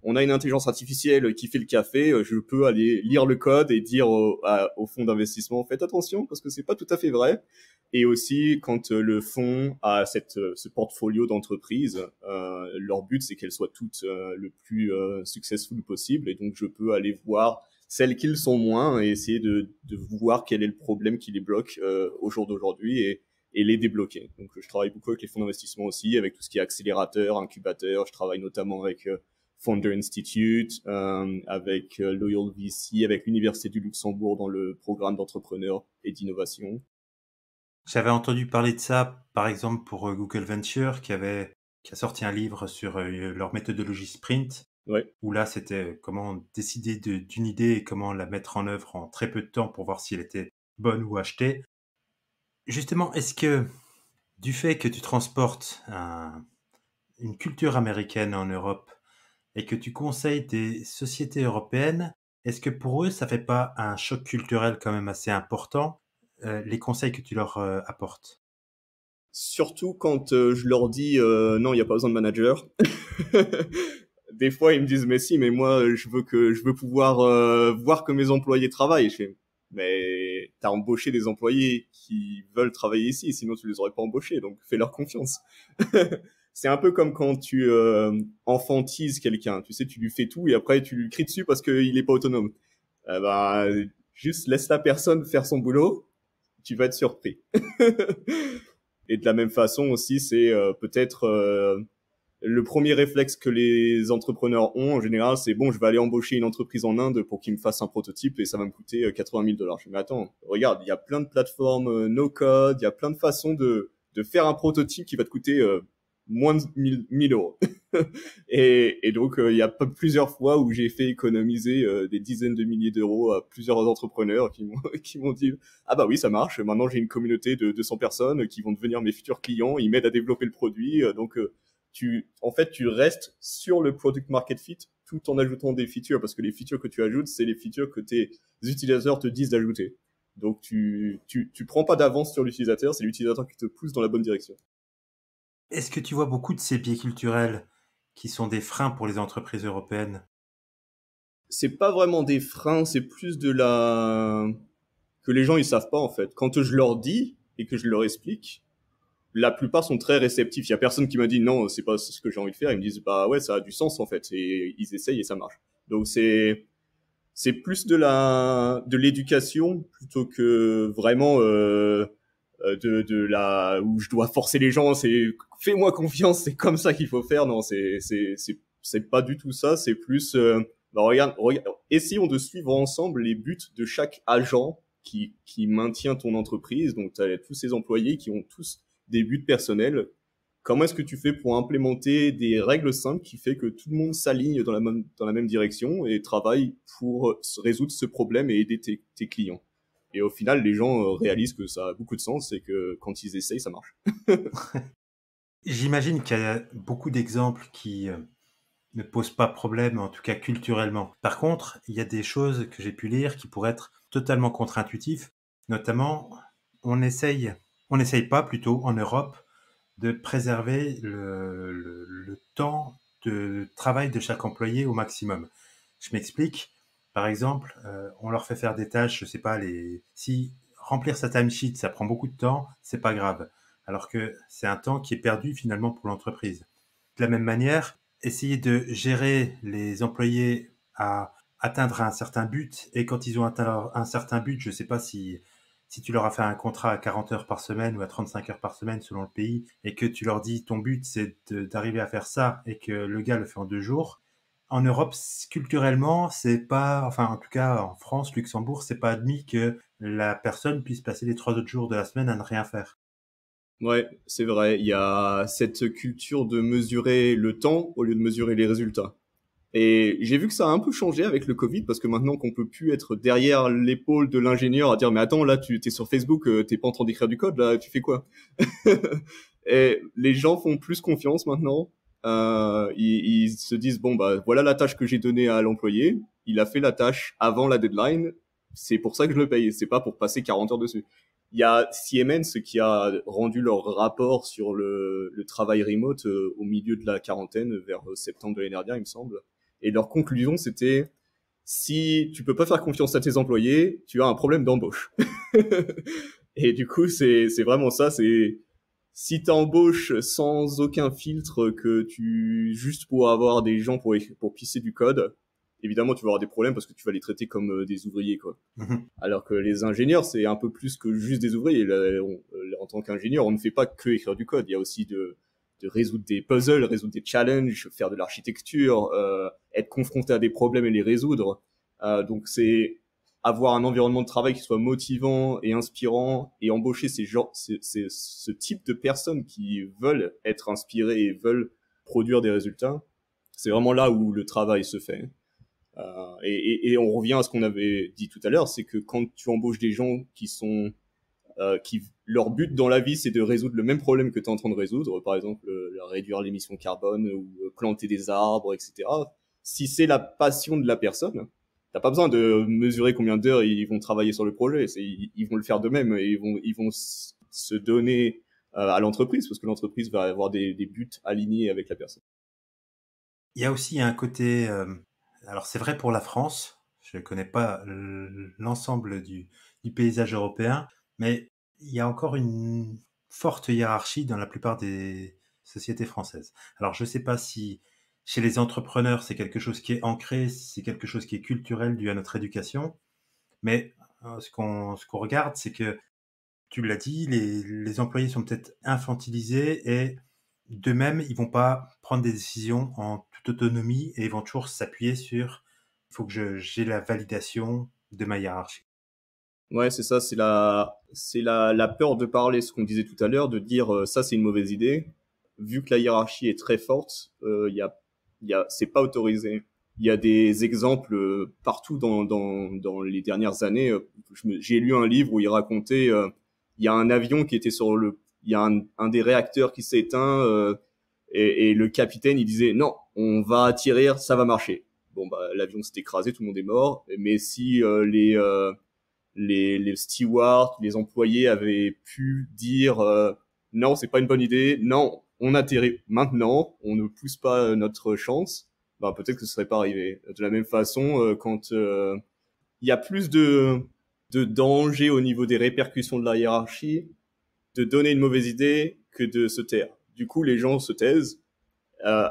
on a une intelligence artificielle qui fait le café, je peux aller lire le code et dire au fonds d'investissement faites attention parce que c'est pas tout à fait vrai. Et aussi quand le fonds a ce portfolio d'entreprises, leur but c'est qu'elles soient toutes le plus successful possible, et donc je peux aller voir celles qui le sont moins et essayer de voir quel est le problème qui les bloque au jour d'aujourd'hui et les débloquer. Donc je travaille beaucoup avec les fonds d'investissement aussi, avec tout ce qui est accélérateur, incubateur. Je travaille notamment avec Founder Institute, avec Loyal VC, avec l'Université du Luxembourg dans le programme d'entrepreneurs et d'innovation. J'avais entendu parler de ça, par exemple, pour Google Venture, qui a sorti un livre sur leur méthodologie sprint. Ouais. Où là, c'était comment décider d'une idée et comment la mettre en œuvre en très peu de temps pour voir si elle était bonne ou achetée. Justement, est-ce que du fait que tu transportes une culture américaine en Europe et que tu conseilles des sociétés européennes, est-ce que pour eux, ça fait pas un choc culturel quand même assez important, les conseils que tu leur apportes? Surtout quand je leur dis non, il n'y a pas besoin de manager. Des fois, ils me disent mais si, mais moi je veux pouvoir voir que mes employés travaillent. Je fais mais t'as embauché des employés qui veulent travailler ici, sinon tu les aurais pas embauchés, donc fais-leur confiance. C'est un peu comme quand tu enfantises quelqu'un, tu sais, tu lui fais tout et après tu lui cries dessus parce qu'il est pas autonome. Bah, juste laisse la personne faire son boulot, tu vas être surpris. Et de la même façon aussi, c'est peut-être le premier réflexe que les entrepreneurs ont en général, c'est bon, je vais aller embaucher une entreprise en Inde pour qu'ils me fassent un prototype et ça va me coûter 80 000 $. Je me dis, mais attends, regarde, il y a plein de plateformes no code, il y a plein de façons de faire un prototype qui va te coûter moins de 1000 €. Et donc, il y a plusieurs fois où j'ai fait économiser des dizaines de milliers d'euros à plusieurs entrepreneurs qui m'ont dit ah bah oui, ça marche, maintenant j'ai une communauté de 200 personnes qui vont devenir mes futurs clients, ils m'aident à développer le produit, donc tu restes sur le product market fit tout en ajoutant des features, parce que les features que tu ajoutes, c'est les features que tes utilisateurs te disent d'ajouter. Donc tu prends pas d'avance sur l'utilisateur, c'est l'utilisateur qui te pousse dans la bonne direction. Est-ce que tu vois beaucoup de ces biais culturels qui sont des freins pour les entreprises européennes? C'est pas vraiment des freins, c'est plus que les gens ils savent pas en fait. Quand je leur dis et que je leur explique, la plupart sont très réceptifs. Il y a personne qui m'a dit non, c'est pas ce que j'ai envie de faire. Ils me disent bah ouais, ça a du sens en fait, et ils essayent et ça marche. Donc C'est plus de l'éducation plutôt que vraiment de la où je dois forcer les gens. C'est fais-moi confiance, c'est comme ça qu'il faut faire. Non, c'est pas du tout ça. C'est plus bah regarde, essayons de suivre ensemble les buts de chaque agent qui maintient ton entreprise. Donc, tu as tous ces employés qui ont tous des buts personnels. Comment est-ce que tu fais pour implémenter des règles simples qui fait que tout le monde s'aligne dans la même direction et travaille pour résoudre ce problème et aider tes clients? Et au final, les gens réalisent que ça a beaucoup de sens et que quand ils essayent, ça marche. J'imagine qu'il y a beaucoup d'exemples qui ne posent pas problème, en tout cas culturellement. Par contre, il y a des choses que j'ai pu lire qui pourraient être totalement contre-intuitives. Notamment, on n'essaye pas plutôt en Europe de préserver le temps de travail de chaque employé au maximum. Je m'explique. Par exemple, on leur fait faire des tâches, je sais pas, si remplir sa timesheet, ça prend beaucoup de temps, c'est pas grave. Alors que c'est un temps qui est perdu finalement pour l'entreprise. De la même manière, essayer de gérer les employés à atteindre un certain but, et quand ils ont atteint un certain but, je sais pas si tu leur as fait un contrat à 40 heures par semaine ou à 35 heures par semaine selon le pays, et que tu leur dis ton but c'est d'arriver à faire ça, et que le gars le fait en 2 jours, en Europe, culturellement, c'est pas, enfin en tout cas en France, Luxembourg, c'est pas admis que la personne puisse passer les 3 autres jours de la semaine à ne rien faire. Ouais, c'est vrai. Il y a cette culture de mesurer le temps au lieu de mesurer les résultats. Et j'ai vu que ça a un peu changé avec le Covid parce que maintenant qu'on peut plus être derrière l'épaule de l'ingénieur à dire mais attends là tu t'es sur Facebook, t'es pas en train d'écrire du code là, tu fais quoi? Et les gens font plus confiance maintenant. Ils se disent bon bah voilà la tâche que j'ai donnée à l'employé, il a fait la tâche avant la deadline, c'est pour ça que je le paye, c'est pas pour passer 40 heures dessus. Il y a Siemens qui a rendu leur rapport sur le travail remote au milieu de la quarantaine, vers septembre de l'année dernière, il me semble. Et leur conclusion, c'était si tu peux pas faire confiance à tes employés, tu as un problème d'embauche. Et du coup, c'est vraiment ça. C'est si t'embauches sans aucun filtre, que tu juste pour avoir des gens pour pisser du code, évidemment, tu vas avoir des problèmes parce que tu vas les traiter comme des ouvriers, quoi. Mhm. Alors que les ingénieurs, c'est un peu plus que juste des ouvriers. Là, en tant qu'ingénieur, on ne fait pas que écrire du code. Il y a aussi de résoudre des puzzles, résoudre des challenges, faire de l'architecture, être confronté à des problèmes et les résoudre. Donc c'est avoir un environnement de travail qui soit motivant et inspirant et embaucher ce type de personnes qui veulent être inspirées et veulent produire des résultats. C'est vraiment là où le travail se fait. Et on revient à ce qu'on avait dit tout à l'heure, c'est que quand tu embauches des gens qui leur but dans la vie c'est de résoudre le même problème que tu es en train de résoudre, par exemple réduire l'émission carbone ou planter des arbres, etc. Si c'est la passion de la personne, t'as pas besoin de mesurer combien d'heures ils vont travailler sur le projet, ils vont le faire d'eux-mêmes et ils vont se donner à l'entreprise parce que l'entreprise va avoir des buts alignés avec la personne. Il y a aussi un côté, alors c'est vrai pour la France, je ne connais pas l'ensemble du paysage européen, mais il y a encore une forte hiérarchie dans la plupart des sociétés françaises. Alors je ne sais pas si chez les entrepreneurs c'est quelque chose qui est ancré, si c'est quelque chose qui est culturel dû à notre éducation, mais ce qu'on regarde, c'est que tu l'as dit, les employés sont peut-être infantilisés et d'eux-mêmes, ils vont pas prendre des décisions en toute autonomie et ils vont toujours s'appuyer sur il faut que j'ai la validation de ma hiérarchie. Ouais, c'est ça, la peur de parler, ce qu'on disait tout à l'heure, de dire ça c'est une mauvaise idée. Vu que la hiérarchie est très forte, c'est pas autorisé. Il y a des exemples partout dans les dernières années. J'ai lu un livre où il racontait, il y a un avion qui était il y a un des réacteurs qui s'est éteint et le capitaine il disait non, on va atterrir, ça va marcher. Bon bah l'avion s'est écrasé, tout le monde est mort. Mais si les stewards, les employés avaient pu dire non, c'est pas une bonne idée, non, on atterrit maintenant, on ne pousse pas notre chance, bah peut-être que ce serait pas arrivé. De la même façon, quand il y a plus de danger au niveau des répercussions de la hiérarchie, de donner une mauvaise idée que de se taire. Du coup, les gens se taisent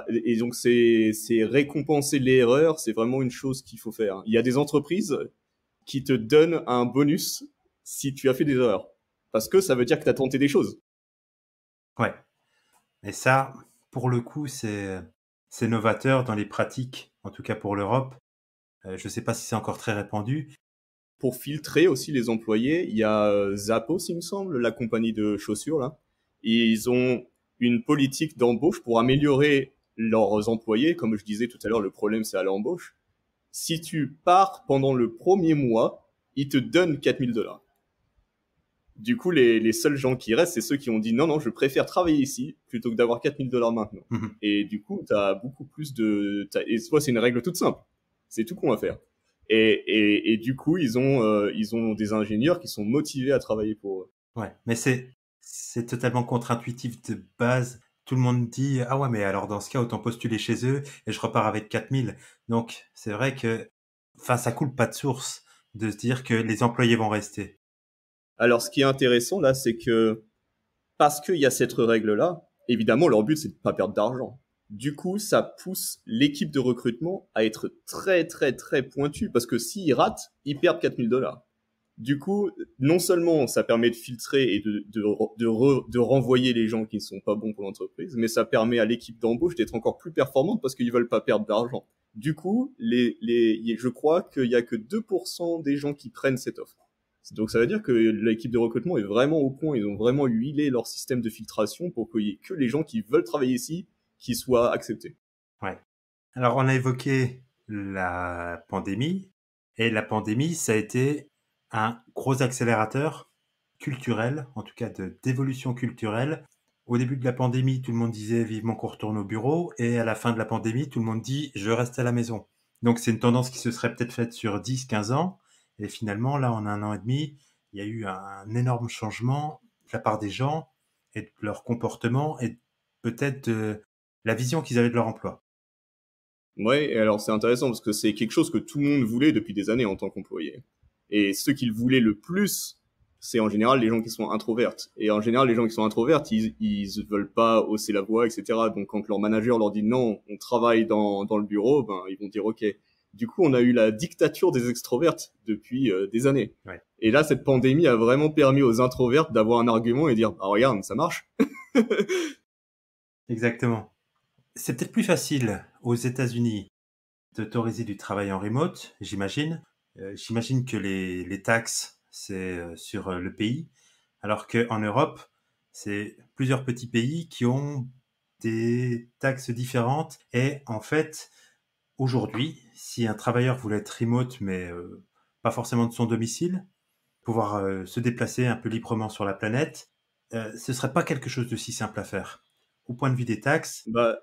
Et donc c'est récompenser l'erreur, c'est vraiment une chose qu'il faut faire. Il y a des entreprises qui te donnent un bonus si tu as fait des erreurs, parce que ça veut dire que tu as tenté des choses. Ouais. Et ça, pour le coup, c'est novateur dans les pratiques, en tout cas pour l'Europe. Je ne sais pas si c'est encore très répandu. Pour filtrer aussi les employés, il y a Zappos, il me semble, la compagnie de chaussures là. Et ils ont une politique d'embauche pour améliorer leurs employés. Comme je disais tout à l'heure, le problème c'est à l'embauche. Si tu pars pendant le premier mois, ils te donnent $4 000. Du coup, les seuls gens qui restent, c'est ceux qui ont dit non, non, je préfère travailler ici plutôt que d'avoir $4 000 maintenant. Mhm. Et du coup, t'as beaucoup plus de... Et soit c'est une règle toute simple. C'est tout qu'on va faire. Et du coup, ils ont des ingénieurs qui sont motivés à travailler pour eux. Ouais, mais c'est totalement contre-intuitif de base. Tout le monde dit ah ouais, mais alors dans ce cas autant postuler chez eux et je repars avec 4000. Donc c'est vrai que enfin ça coule pas de source de se dire que les employés vont rester. Alors, ce qui est intéressant là, c'est que parce qu'il y a cette règle-là, évidemment, leur but, c'est de pas perdre d'argent. Du coup, ça pousse l'équipe de recrutement à être très, très, très pointue, parce que s'ils ratent, ils perdent $4 000. Du coup, non seulement ça permet de filtrer et de renvoyer les gens qui ne sont pas bons pour l'entreprise, mais ça permet à l'équipe d'embauche d'être encore plus performante parce qu'ils veulent pas perdre d'argent. Du coup, je crois qu'il y a que 2% des gens qui prennent cette offre. Donc ça veut dire que l'équipe de recrutement est vraiment au point, ils ont vraiment huilé leur système de filtration pour qu'il y ait que les gens qui veulent travailler ici qui soient acceptés. Ouais. Alors on a évoqué la pandémie et la pandémie ça a été un gros accélérateur culturel, en tout cas d'évolution culturelle. Au début de la pandémie, tout le monde disait vivement qu'on retourne au bureau et à la fin de la pandémie, tout le monde dit je reste à la maison. Donc c'est une tendance qui se serait peut-être faite sur 10-15 ans et finalement là en 1 an et demi, il y a eu un énorme changement de la part des gens et de leur comportement et peut-être de la vision qu'ils avaient de leur emploi. Ouais, et alors c'est intéressant parce que c'est quelque chose que tout le monde voulait depuis des années en tant qu'employé. Et ceux qui le voulaient le plus, c'est en général les gens qui sont introvertes. Et en général, les gens qui sont introvertes, ils veulent pas hausser la voix, etc. Donc quand leur manager leur dit non, on travaille dans le bureau, ben ils vont dire ok. Du coup, on a eu la dictature des extrovertes depuis des années. Ouais. Et là, cette pandémie a vraiment permis aux introvertes d'avoir un argument et dire ah regarde, ça marche. Exactement. C'est peut-être plus facile aux États-Unis d'autoriser du travail en remote, j'imagine. J'imagine que les taxes, c'est sur le pays, alors qu'en Europe, c'est plusieurs petits pays qui ont des taxes différentes. Et en fait, aujourd'hui, si un travailleur voulait être remote, mais pas forcément de son domicile, pouvoir se déplacer un peu librement sur la planète, ce serait pas quelque chose de si simple à faire. Au point de vue des taxes, Bah,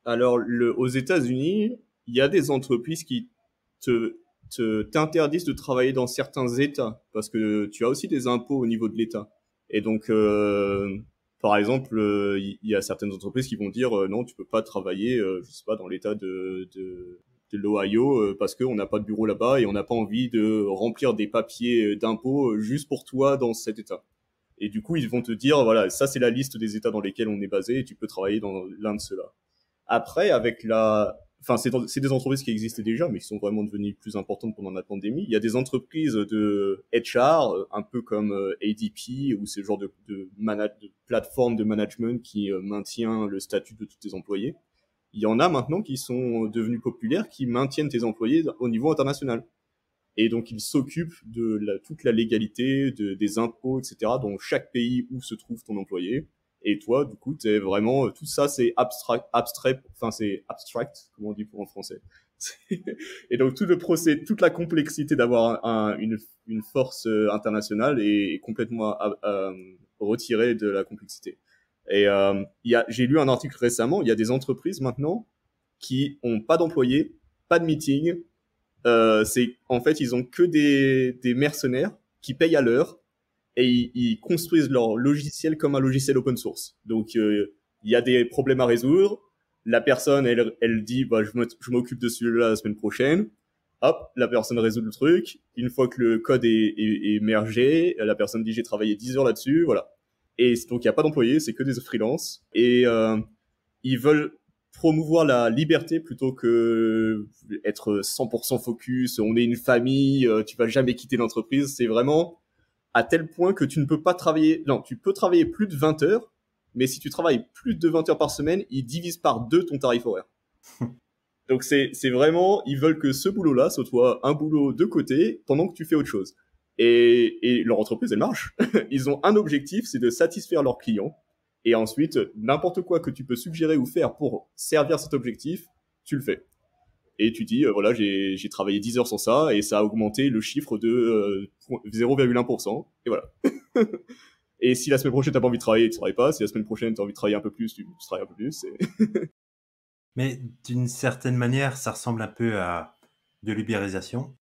alors, aux États-Unis, il y a des entreprises qui te, t'interdisent de travailler dans certains États parce que tu as aussi des impôts au niveau de l'État. Et donc, par exemple, il y a certaines entreprises qui vont dire non, tu peux pas travailler, je sais pas, dans l'État de l'Ohio parce qu'on n'a pas de bureau là-bas et on n'a pas envie de remplir des papiers d'impôts juste pour toi dans cet État. Et du coup, ils vont te dire, voilà, ça c'est la liste des États dans lesquels on est basé et tu peux travailler dans l'un de ceux-là. Après, enfin, c'est des entreprises qui existaient déjà, mais qui sont vraiment devenues plus importantes pendant la pandémie. Il y a des entreprises de HR, un peu comme ADP, ou ce genre de plateforme de management qui maintient le statut de tous tes employés. Il y en a maintenant qui sont devenus populaires, qui maintiennent tes employés au niveau international. Et donc, ils s'occupent de toute la légalité, des impôts, etc., dans chaque pays où se trouve ton employé. Et toi, du coup, t'es vraiment, tout ça, c'est c'est abstract, comment on dit en français. Et donc, tout le procès, toute la complexité d'avoir une force internationale est complètement retirée de la complexité. Et j'ai lu un article récemment, il y a des entreprises maintenant qui ont pas d'employés, pas de meeting, en fait, ils ont que des mercenaires qui payent à l'heure et ils construisent leur logiciel comme un logiciel open source. Donc, il y a des problèmes à résoudre. La personne, elle dit, bah, je m'occupe de celui-là la semaine prochaine. Hop, la personne résout le truc. Une fois que le code est mergé, la personne dit, j'ai travaillé 10 heures là-dessus, voilà. Et donc, il n'y a pas d'employés, c'est que des freelances. Et ils veulent promouvoir la liberté plutôt que être 100% focus. On est une famille, tu vas jamais quitter l'entreprise. C'est vraiment à tel point que tu ne peux pas travailler. Non, tu peux travailler plus de 20 heures, mais si tu travailles plus de 20 heures par semaine, ils divisent par 2 ton tarif horaire. Donc c'est vraiment, ils veulent que ce boulot-là soit un boulot de côté pendant que tu fais autre chose. Et leur entreprise, elle marche. Ils ont un objectif, c'est de satisfaire leurs clients. Et ensuite, n'importe quoi que tu peux suggérer ou faire pour servir cet objectif, tu le fais. Et tu dis, voilà, j'ai travaillé 10 heures sur ça, et ça a augmenté le chiffre de 0,1%. Et voilà. Et si la semaine prochaine, t'as pas envie de travailler, tu travailles pas. Si la semaine prochaine, t'as envie de travailler un peu plus, tu travailles un peu plus. Mais d'une certaine manière, ça ressemble un peu à de l'ubérisation.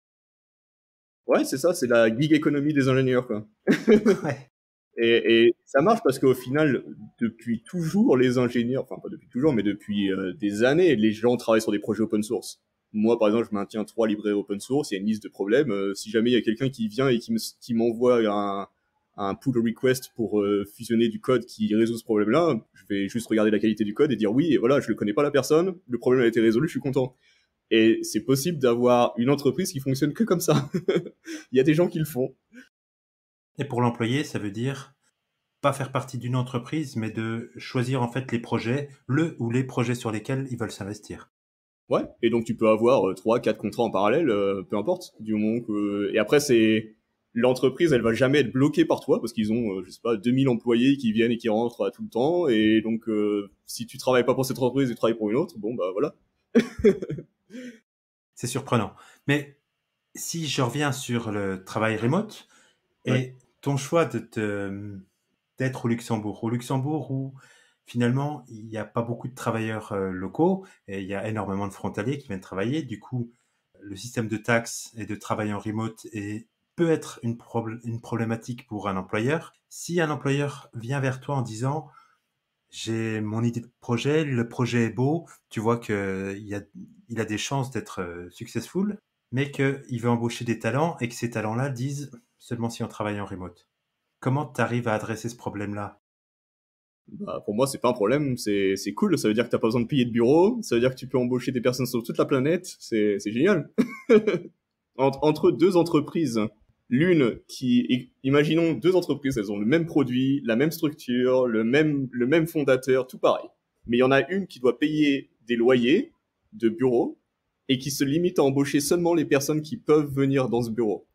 Ouais, c'est ça, c'est la gig economy des ingénieurs, quoi. Ouais. Et ça marche parce qu'au final, depuis toujours, les ingénieurs, enfin pas depuis toujours, mais depuis des années, les gens travaillent sur des projets open source. Moi, par exemple, je maintiens 3 librairies open source, il y a une liste de problèmes. Si jamais il y a quelqu'un qui vient et qui m'envoie un pull request pour fusionner du code qui résout ce problème-là, je vais juste regarder la qualité du code et dire oui, et voilà, je ne connais pas la personne, le problème a été résolu, je suis content. Et c'est possible d'avoir une entreprise qui fonctionne que comme ça. Il y a des gens qui le font. Et pour l'employé, ça veut dire pas faire partie d'une entreprise, mais de choisir en fait les projets, le ou les projets sur lesquels ils veulent s'investir. Ouais, et donc tu peux avoir 3, 4 contrats en parallèle, peu importe, du moment que... Et après, c'est... L'entreprise, elle va jamais être bloquée par toi, parce qu'ils ont, je sais pas, 2000 employés qui viennent et qui rentrent à tout le temps, et donc si tu travailles pas pour cette entreprise et tu travailles pour une autre, bon bah voilà. C'est surprenant. Mais si je reviens sur le travail remote Ouais. et ton choix d'être au Luxembourg où finalement il n'y a pas beaucoup de travailleurs locaux et il y a énormément de frontaliers qui viennent travailler, du coup le système de taxes et de travail en remote peut être une problématique pour un employeur. Si un employeur vient vers toi en disant j'ai mon idée de projet, le projet est beau, tu vois qu'il a des chances d'être successful, mais qu'il veut embaucher des talents et que ces talents-là disent seulement si on travaille en remote. Comment tu arrives à adresser ce problème-là? Bah, pour moi, c'est pas un problème, c'est cool, ça veut dire que t'as pas besoin de payer de bureau, ça veut dire que tu peux embaucher des personnes sur toute la planète, c'est génial. Entre deux entreprises, l'une qui, imaginons deux entreprises, elles ont le même produit, la même structure, le même fondateur, tout pareil. Mais il y en a une qui doit payer des loyers de bureau et qui se limite à embaucher seulement les personnes qui peuvent venir dans ce bureau.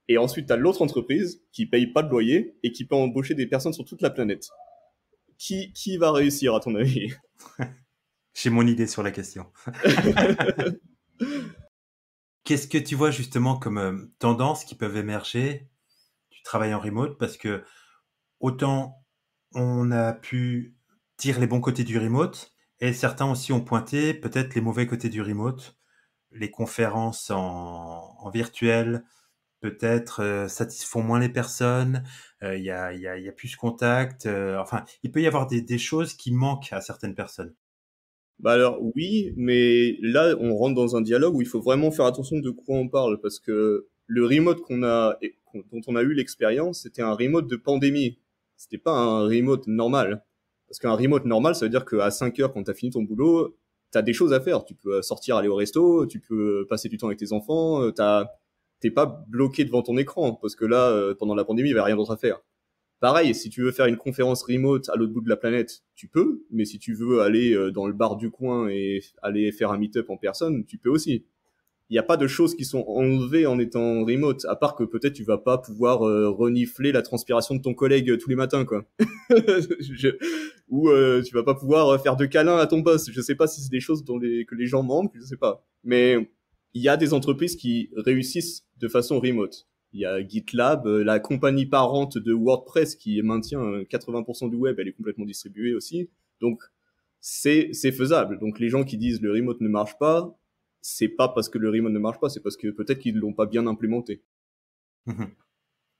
Et ensuite, t'as l'autre entreprise qui paye pas de loyer et qui peut embaucher des personnes sur toute la planète. Qui va réussir, à ton avis? J'ai mon idée sur la question. Qu'est-ce que tu vois justement comme tendances qui peuvent émerger du travail en remote? Parce que autant on a pu dire les bons côtés du remote, et certains aussi ont pointé peut-être les mauvais côtés du remote. Les conférences en virtuel, peut-être, satisfont moins les personnes, il y a plus ce contact, enfin, il peut y avoir des choses qui manquent à certaines personnes. Bah alors oui, mais là on rentre dans un dialogue où il faut vraiment faire attention de quoi on parle parce que le remote dont on a eu l'expérience, c'était un remote de pandémie. C'était pas un remote normal. Parce qu'un remote normal, ça veut dire qu'à 5 heures quand t'as fini ton boulot, t'as des choses à faire. Tu peux sortir, aller au resto, tu peux passer du temps avec tes enfants, t'es pas bloqué devant ton écran parce que là, pendant la pandémie, il y avait rien d'autre à faire. Pareil, si tu veux faire une conférence remote à l'autre bout de la planète, tu peux, mais si tu veux aller dans le bar du coin et aller faire un meet-up en personne, tu peux aussi. Il n'y a pas de choses qui sont enlevées en étant remote, à part que peut-être tu vas pas pouvoir renifler la transpiration de ton collègue tous les matins, quoi. Je- Ou tu vas pas pouvoir faire de câlins à ton boss. Je sais pas si c'est des choses que les gens manquent, je sais pas. Mais il y a des entreprises qui réussissent de façon remote. Il y a GitLab, la compagnie parente de WordPress qui maintient 80% du web, elle est complètement distribuée aussi. Donc c'est faisable. Donc les gens qui disent le remote ne marche pas, c'est pas parce que le remote ne marche pas, c'est parce que peut-être qu'ils l'ont pas bien implémenté. Mmh.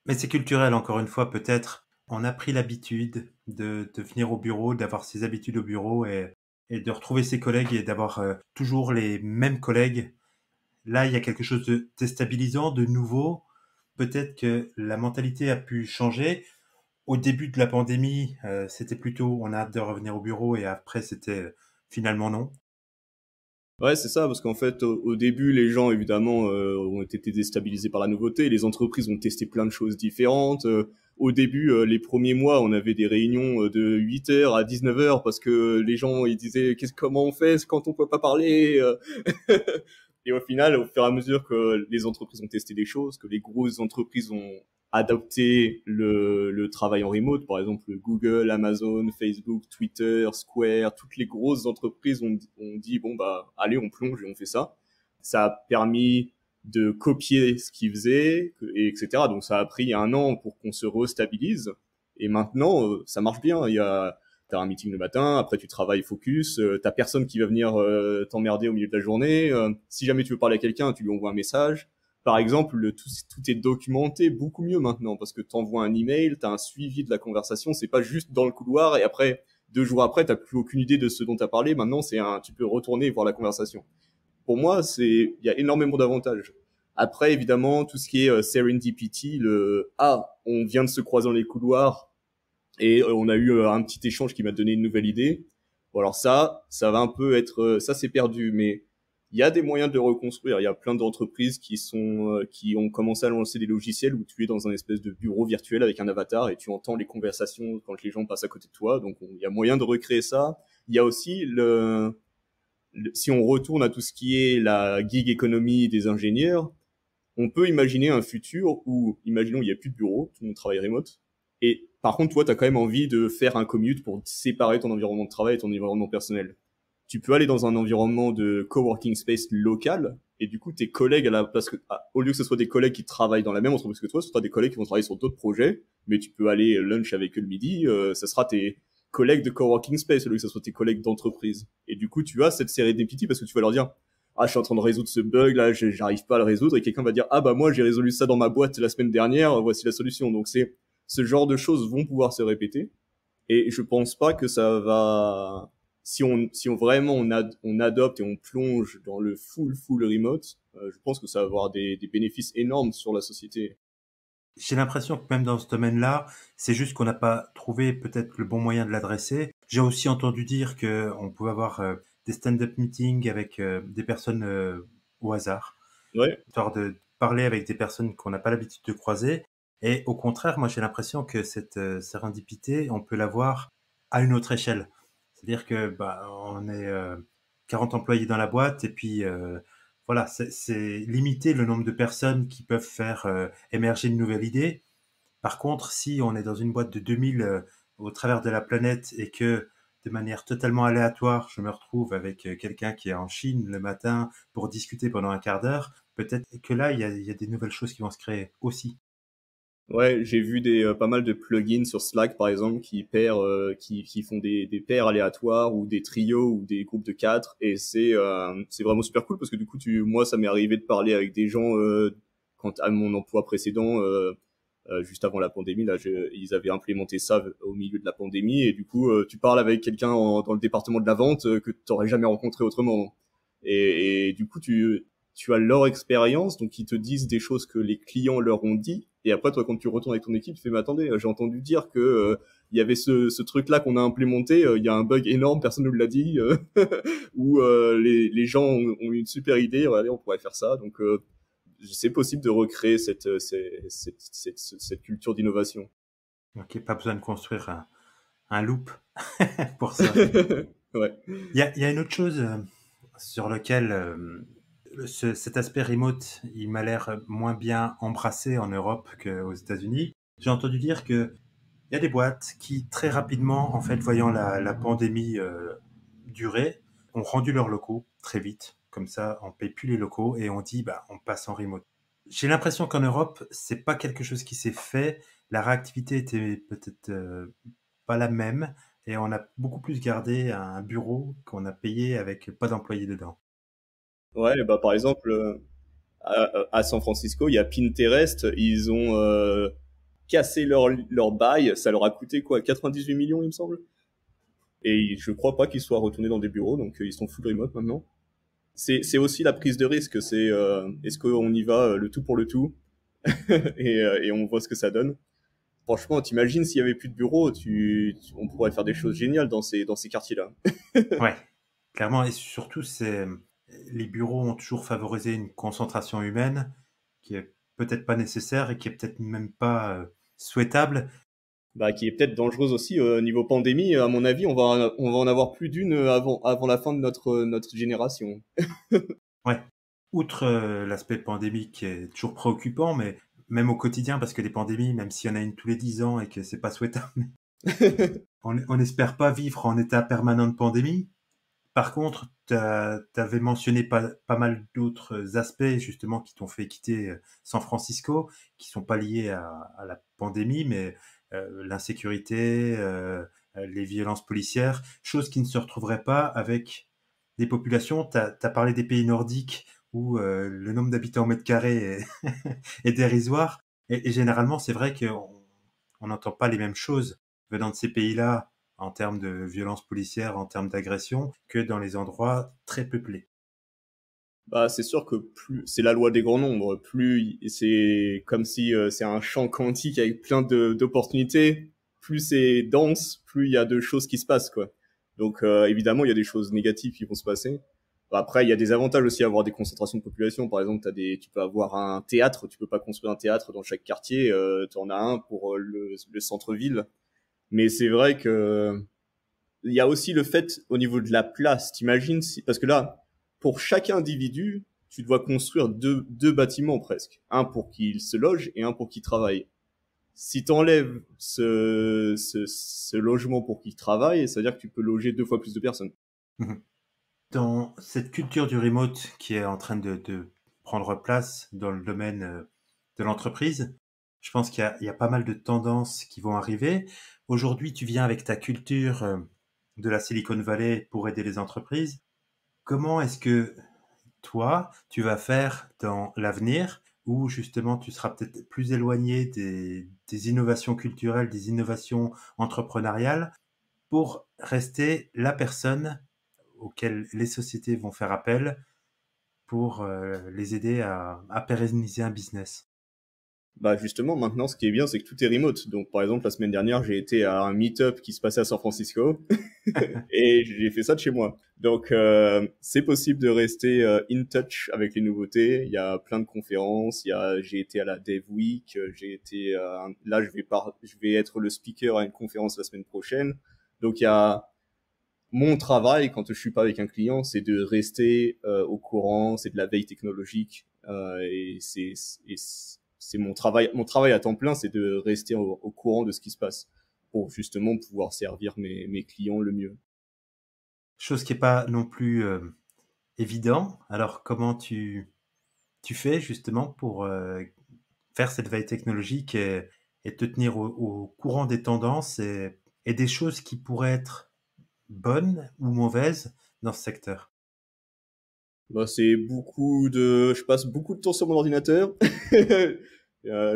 Mais c'est culturel, encore une fois, peut-être. On a pris l'habitude de venir au bureau, d'avoir ses habitudes au bureau et de retrouver ses collègues et d'avoir toujours les mêmes collègues. Là, il y a quelque chose de déstabilisant, de nouveau. Peut-être que la mentalité a pu changer. Au début de la pandémie, c'était plutôt on a hâte de revenir au bureau et après c'était finalement non. Ouais, c'est ça, parce qu'en fait, au début, les gens, évidemment, ont été déstabilisés par la nouveauté. Les entreprises ont testé plein de choses différentes. Au début, les premiers mois, on avait des réunions de 8h à 19h parce que les gens, ils disaient, comment on fait quand on peut pas parler? Et au final, au fur et à mesure que les entreprises ont testé des choses, que les grosses entreprises ont adopté le travail en remote, par exemple Google, Amazon, Facebook, Twitter, Square, toutes les grosses entreprises ont dit bon bah allez on plonge et on fait ça. Ça a permis de copier ce qu'ils faisaient, et etc. Donc ça a pris 1 an pour qu'on se restabilise. Et maintenant, ça marche bien. T'as un meeting le matin, après tu travailles focus, t'as personne qui va venir t'emmerder au milieu de la journée. Si jamais tu veux parler à quelqu'un, tu lui envoies un message. Par exemple, tout est documenté beaucoup mieux maintenant parce que t'envoies un email, t'as un suivi de la conversation, c'est pas juste dans le couloir et après 2 jours après t'as plus aucune idée de ce dont t'as parlé. Maintenant, tu peux retourner voir la conversation. Pour moi, il y a énormément d'avantages. Après, évidemment, tout ce qui est serendipity, on vient de se croiser dans les couloirs et on a eu un petit échange qui m'a donné une nouvelle idée. Bon, alors ça va un peu être, ça c'est perdu, mais il y a des moyens de le reconstruire. Il y a plein d'entreprises qui ont commencé à lancer des logiciels où tu es dans un espèce de bureau virtuel avec un avatar et tu entends les conversations quand les gens passent à côté de toi. Donc il y a moyen de recréer ça. Il y a aussi si on retourne à tout ce qui est la gig economy des ingénieurs, on peut imaginer un futur où, imaginons, il n'y a plus de bureau, tout le monde travaille remote. Et par contre, toi, tu as quand même envie de faire un commute pour séparer ton environnement de travail et ton environnement personnel. Tu peux aller dans un environnement de coworking space local, et du coup, tes collègues, au lieu que ce soit des collègues qui travaillent dans la même entreprise que toi, ce sera des collègues qui vont travailler sur d'autres projets, mais tu peux aller lunch avec eux le midi, ça sera tes collègues de coworking space, au lieu que ce soit tes collègues d'entreprise. Et du coup, tu as cette série d'épithètes parce que tu vas leur dire, ah, je suis en train de résoudre ce bug là, j'arrive pas à le résoudre, et quelqu'un va dire, ah bah moi j'ai résolu ça dans ma boîte la semaine dernière, voici la solution. Donc ce genre de choses vont pouvoir se répéter, et je pense pas que ça va, si on vraiment on adopte et on plonge dans le full remote, je pense que ça va avoir des bénéfices énormes sur la société. J'ai l'impression que même dans ce domaine-là, c'est juste qu'on n'a pas trouvé peut-être le bon moyen de l'adresser. J'ai aussi entendu dire qu'on pouvait avoir des stand-up meetings avec des personnes au hasard, Ouais. histoire de parler avec des personnes qu'on n'a pas l'habitude de croiser. Et au contraire, moi j'ai l'impression que cette sérendipité, on peut l'avoir à une autre échelle. C'est-à-dire que bah, on est 40 employés dans la boîte et puis voilà, c'est limiter le nombre de personnes qui peuvent faire émerger une nouvelle idée. Par contre, si on est dans une boîte de 2000 au travers de la planète et que de manière totalement aléatoire, je me retrouve avec quelqu'un qui est en Chine le matin pour discuter pendant un quart d'heure, peut-être que là, il y a des nouvelles choses qui vont se créer aussi. Ouais, j'ai vu pas mal de plugins sur Slack par exemple qui font des paires aléatoires ou des trios ou des groupes de 4, et c'est vraiment super cool parce que du coup moi ça m'est arrivé de parler avec des gens quand à mon emploi précédent, juste avant la pandémie là, ils avaient implémenté ça au milieu de la pandémie, et du coup tu parles avec quelqu'un dans le département de la vente que t'aurais jamais rencontré autrement, et du coup tu as leur expérience, donc ils te disent des choses que les clients leur ont dit. Et après, toi, quand tu retournes avec ton équipe, tu fais, mais attendez, j'ai entendu dire que il y avait ce truc-là qu'on a implémenté, il y a un bug énorme, personne ne nous l'a dit, ou les gens ont eu une super idée, allez, on pourrait faire ça. Donc, c'est possible de recréer cette culture d'innovation. Ok, pas besoin de construire un loop pour ça. Ouais. Il y a une autre chose sur lequel cet aspect remote, il m'a l'air moins bien embrassé en Europe qu'aux États-Unis. J'ai entendu dire que il y a des boîtes qui, très rapidement, en fait, voyant la pandémie durer, ont rendu leurs locaux très vite. Comme ça, on paye plus les locaux et on dit, bah, on passe en remote. J'ai l'impression qu'en Europe, c'est pas quelque chose qui s'est fait. La réactivité était peut-être pas la même et on a beaucoup plus gardé un bureau qu'on a payé avec pas d'employés dedans. Ouais, bah par exemple, à San Francisco, il y a Pinterest, ils ont cassé leur bail, ça leur a coûté quoi, 98 millions, il me semble. Et je crois pas qu'ils soient retournés dans des bureaux, donc ils sont full remote maintenant. C'est aussi la prise de risque, est-ce qu'on y va le tout pour le tout et on voit ce que ça donne. Franchement, t'imagines s'il y avait plus de bureaux, on pourrait faire des choses géniales dans ces quartiers-là. Ouais. Clairement, et surtout, les bureaux ont toujours favorisé une concentration humaine qui est peut-être pas nécessaire et qui est peut-être même pas souhaitable. Bah, qui est peut-être dangereuse aussi niveau pandémie. À mon avis, on va en avoir plus d'une avant la fin de notre génération. Ouais. Outre l'aspect pandémique qui est toujours préoccupant, mais même au quotidien, parce que les pandémies, même s'il y en a une tous les 10 ans et que c'est pas souhaitable, on n'espère pas vivre en état permanent de pandémie. Par contre, tu avais mentionné pas mal d'autres aspects justement qui t'ont fait quitter San Francisco, qui sont pas liés à la pandémie, mais l'insécurité, les violences policières, choses qui ne se retrouveraient pas avec des populations. Tu as parlé des pays nordiques où le nombre d'habitants au mètre carré est, est dérisoire. Et généralement, c'est vrai qu'on n'entend pas les mêmes choses venant de ces pays-là en termes de violence policière, en termes d'agression, que dans les endroits très peuplés. Bah, c'est sûr que plus c'est la loi des grands nombres, c'est comme si c'est un champ quantique avec plein d'opportunités. Plus c'est dense, plus il y a de choses qui se passent, quoi. Donc évidemment, il y a des choses négatives qui vont se passer. Bah, après, il y a des avantages aussi à avoir des concentrations de population. Par exemple, tu peux avoir un théâtre, tu peux pas construire un théâtre dans chaque quartier, tu en as un pour le centre-ville. Mais c'est vrai que il y a aussi le fait au niveau de la place. T'imagines si, parce que là, pour chaque individu, tu dois construire deux bâtiments presque. Un pour qu'il se loge et un pour qu'il travaille. Si t'enlèves ce logement pour qu'il travaille, ça veut dire que tu peux loger 2 fois plus de personnes. Mhm. Dans cette culture du remote qui est en train de prendre place dans le domaine de l'entreprise, je pense il y a pas mal de tendances qui vont arriver. Aujourd'hui, tu viens avec ta culture de la Silicon Valley pour aider les entreprises. Comment est-ce que toi, tu vas faire dans l'avenir où justement tu seras peut-être plus éloigné des innovations culturelles, des innovations entrepreneuriales pour rester la personne auquel les sociétés vont faire appel pour les aider à pérenniser un business. Bah justement, maintenant, ce qui est bien, c'est que tout est remote. Donc, par exemple, la semaine dernière, j'ai été à un meet-up qui se passait à San Francisco et j'ai fait ça de chez moi. Donc, c'est possible de rester in touch avec les nouveautés. Il y a plein de conférences. J'ai été à la Dev Week. Là, je vais être le speaker à une conférence la semaine prochaine. Donc, il y a mon travail quand je suis pas avec un client, c'est de rester au courant, c'est de la veille technologique et c'est mon travail à temps plein, c'est de rester au courant de ce qui se passe pour justement pouvoir servir mes clients le mieux. Chose qui n'est pas non plus évident. Alors comment tu fais justement pour faire cette veille technologique et te tenir au courant des tendances et des choses qui pourraient être bonnes ou mauvaises dans ce secteur? Bah, je passe beaucoup de temps sur mon ordinateur.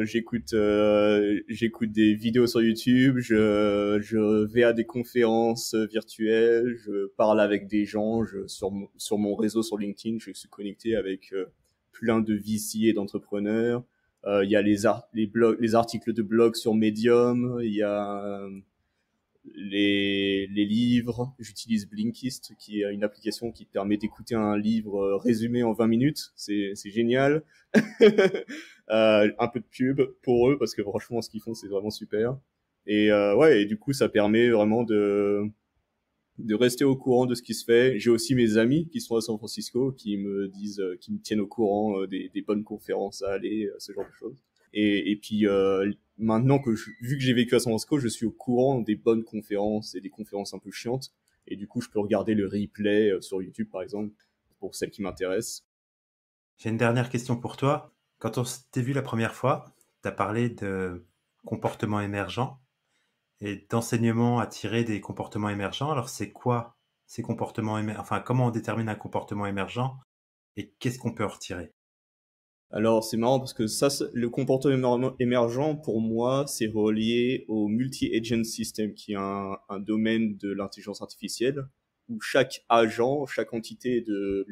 J'écoute des vidéos sur YouTube, je vais à des conférences virtuelles, je parle avec des gens, sur mon réseau sur LinkedIn, je suis connecté avec plein de VC et d'entrepreneurs. Il y a les articles de blog sur Medium, il y a les livres. J'utilise Blinkist, qui est une application qui te permet d'écouter un livre résumé en 20 minutes. C'est génial. Un peu de pub pour eux, parce que franchement, ce qu'ils font, c'est vraiment super. Et ouais, et du coup, ça permet vraiment de rester au courant de ce qui se fait. J'ai aussi mes amis qui sont à San Francisco qui me tiennent au courant des bonnes conférences à aller, ce genre de choses. Et puis maintenant vu que j'ai vécu à San Francisco, je suis au courant des bonnes conférences et des conférences un peu chiantes. Et du coup, je peux regarder le replay sur YouTube, par exemple, pour celles qui m'intéressent. J'ai une dernière question pour toi. Quand on s'était vu la première fois, tu as parlé de comportements émergents et d'enseignement à tirer des comportements émergents. Alors, c'est quoi ces comportements émergents? Enfin, comment on détermine un comportement émergent et qu'est-ce qu'on peut en retirer? Alors, c'est marrant parce que le comportement émergent, pour moi, c'est relié au multi-agent system, qui est un domaine de l'intelligence artificielle, où chaque agent, chaque entité de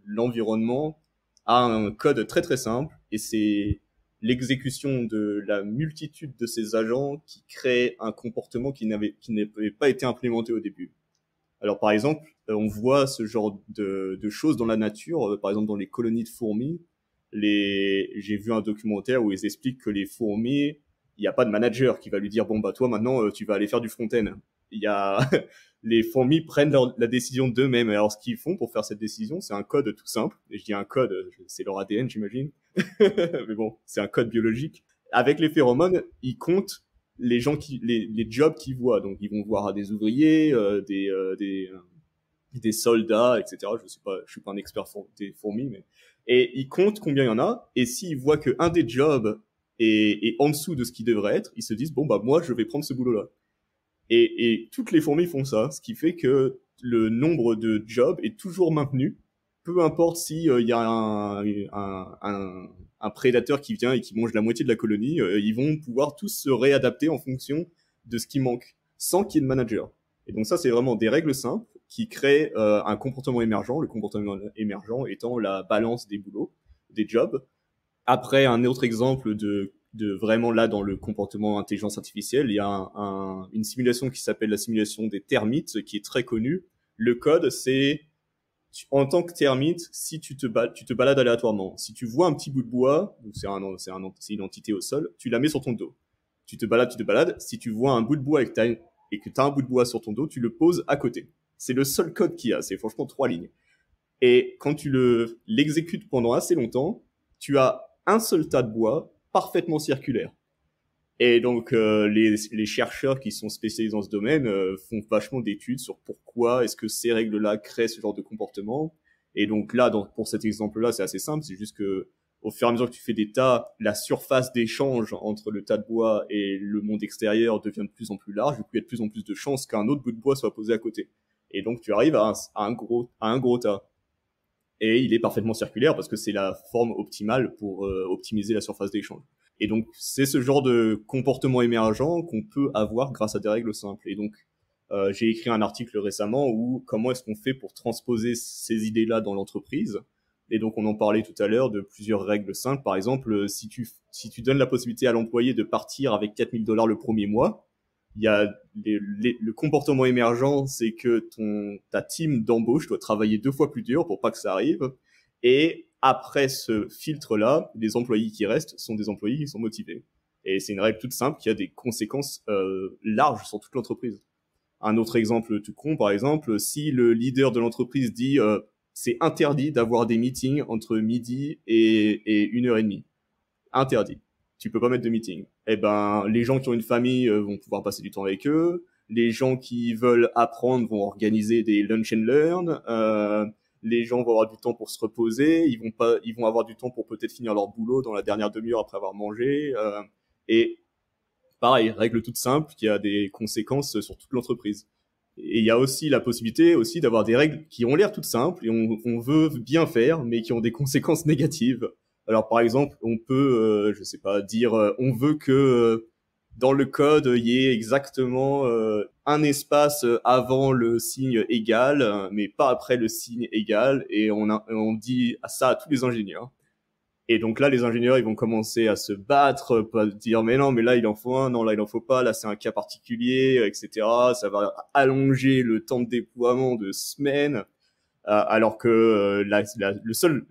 l'environnement a un code très très simple, et c'est l'exécution de la multitude de ces agents qui crée un comportement qui n'avait pas été implémenté au début. Alors par exemple, on voit ce genre de choses dans la nature, par exemple dans les colonies de fourmis. J'ai vu un documentaire où ils expliquent que les fourmis, il n'y a pas de manager qui va lui dire bon bah toi maintenant tu vas aller faire du front-end. Il y a les fourmis prennent la décision d'eux-mêmes. Alors ce qu'ils font pour faire cette décision, c'est un code tout simple. Et je dis un code, c'est leur ADN j'imagine. Mais bon, c'est un code biologique. Avec les phéromones, ils comptent les jobs qu'ils voient. Donc ils vont voir des ouvriers, des soldats, etc. Je sais pas, je suis pas un expert des fourmis, mais et ils comptent combien il y en a. Et s'ils voient que un des jobs est en dessous de ce qui devrait être, ils se disent bon bah moi je vais prendre ce boulot-là. Et toutes les fourmis font ça, ce qui fait que le nombre de jobs est toujours maintenu, peu importe si y a un prédateur qui vient et qui mange la moitié de la colonie, ils vont pouvoir tous se réadapter en fonction de ce qui manque, sans qu'il y ait de manager. Et donc ça, c'est vraiment des règles simples qui créent un comportement émergent, le comportement émergent étant la balance des boulots, des jobs. Après, un autre exemple de vraiment là dans le comportement intelligence artificielle, il y a une simulation qui s'appelle la simulation des termites, qui est très connue. Le code, c'est en tant que termite, si tu te balades aléatoirement. Si tu vois un petit bout de bois, donc c'est une entité au sol, tu la mets sur ton dos. Tu te balades. Si tu vois un bout de bois et que tu as un bout de bois sur ton dos, tu le poses à côté. C'est le seul code qu'il y a. C'est franchement 3 lignes. Et quand tu l'exécutes pendant assez longtemps, tu as un seul tas de bois parfaitement circulaire. Et donc les chercheurs qui sont spécialisés dans ce domaine font vachement d'études sur pourquoi est-ce que ces règles-là créent ce genre de comportement. Et donc là, pour cet exemple-là, c'est assez simple. C'est juste que au fur et à mesure que tu fais des tas, la surface d'échange entre le tas de bois et le monde extérieur devient de plus en plus large. Du coup, il y a de plus en plus de chances qu'un autre bout de bois soit posé à côté. Et donc tu arrives à un gros tas. Et il est parfaitement circulaire parce que c'est la forme optimale pour optimiser la surface d'échange. Et donc, c'est ce genre de comportement émergent qu'on peut avoir grâce à des règles simples. Et donc, j'ai écrit un article récemment où comment est-ce qu'on fait pour transposer ces idées-là dans l'entreprise. Et donc, on en parlait tout à l'heure de plusieurs règles simples. Par exemple, si tu donnes la possibilité à l'employé de partir avec $4,000 le premier mois, il y a le comportement émergent, c'est que ta team d'embauche doit travailler 2 fois plus dur pour pas que ça arrive. Et après ce filtre-là, les employés qui restent sont des employés qui sont motivés. Et c'est une règle toute simple qui a des conséquences larges sur toute l'entreprise. Un autre exemple tout con, par exemple, si le leader de l'entreprise dit c'est interdit d'avoir des meetings entre midi et 1h30. Interdit. Tu peux pas mettre de meeting. Eh ben, les gens qui ont une famille vont pouvoir passer du temps avec eux. Les gens qui veulent apprendre vont organiser des lunch and learn. Les gens vont avoir du temps pour se reposer. Ils vont avoir du temps pour peut-être finir leur boulot dans la dernière demi-heure après avoir mangé. Et pareil, règle toute simple qui a des conséquences sur toute l'entreprise. Et il y a aussi la possibilité aussi d'avoir des règles qui ont l'air toutes simples et on veut bien faire, mais qui ont des conséquences négatives. Alors par exemple, on peut, je sais pas, dire on veut que dans le code il y ait exactement un espace avant le signe égal, mais pas après le signe égal, et on dit ça à tous les ingénieurs. Et donc là, les ingénieurs, ils vont commencer à se battre, pas dire mais non, mais là il en faut un, non là il en faut pas, là c'est un cas particulier, etc. Ça va allonger le temps de déploiement de semaines. Alors que la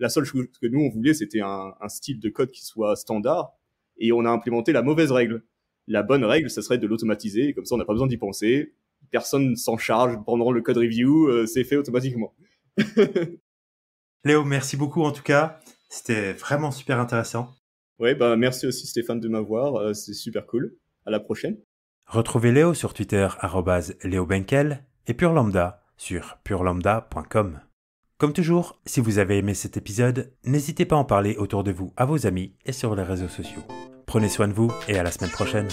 seule chose que nous on voulait, c'était un style de code qui soit standard, et on a implémenté la mauvaise règle. La bonne règle, ça serait de l'automatiser, et comme ça on n'a pas besoin d'y penser, personne s'en charge pendant le code review, c'est fait automatiquement. Léo, merci beaucoup en tout cas, c'était vraiment super intéressant. Ouais, bah merci aussi Stéphane de m'avoir, c'est super cool. À la prochaine. Retrouvez Léo sur Twitter @LéoBenkel et Pure Lambda sur purelambda.com. Comme toujours, si vous avez aimé cet épisode, n'hésitez pas à en parler autour de vous à vos amis et sur les réseaux sociaux. Prenez soin de vous et à la semaine prochaine.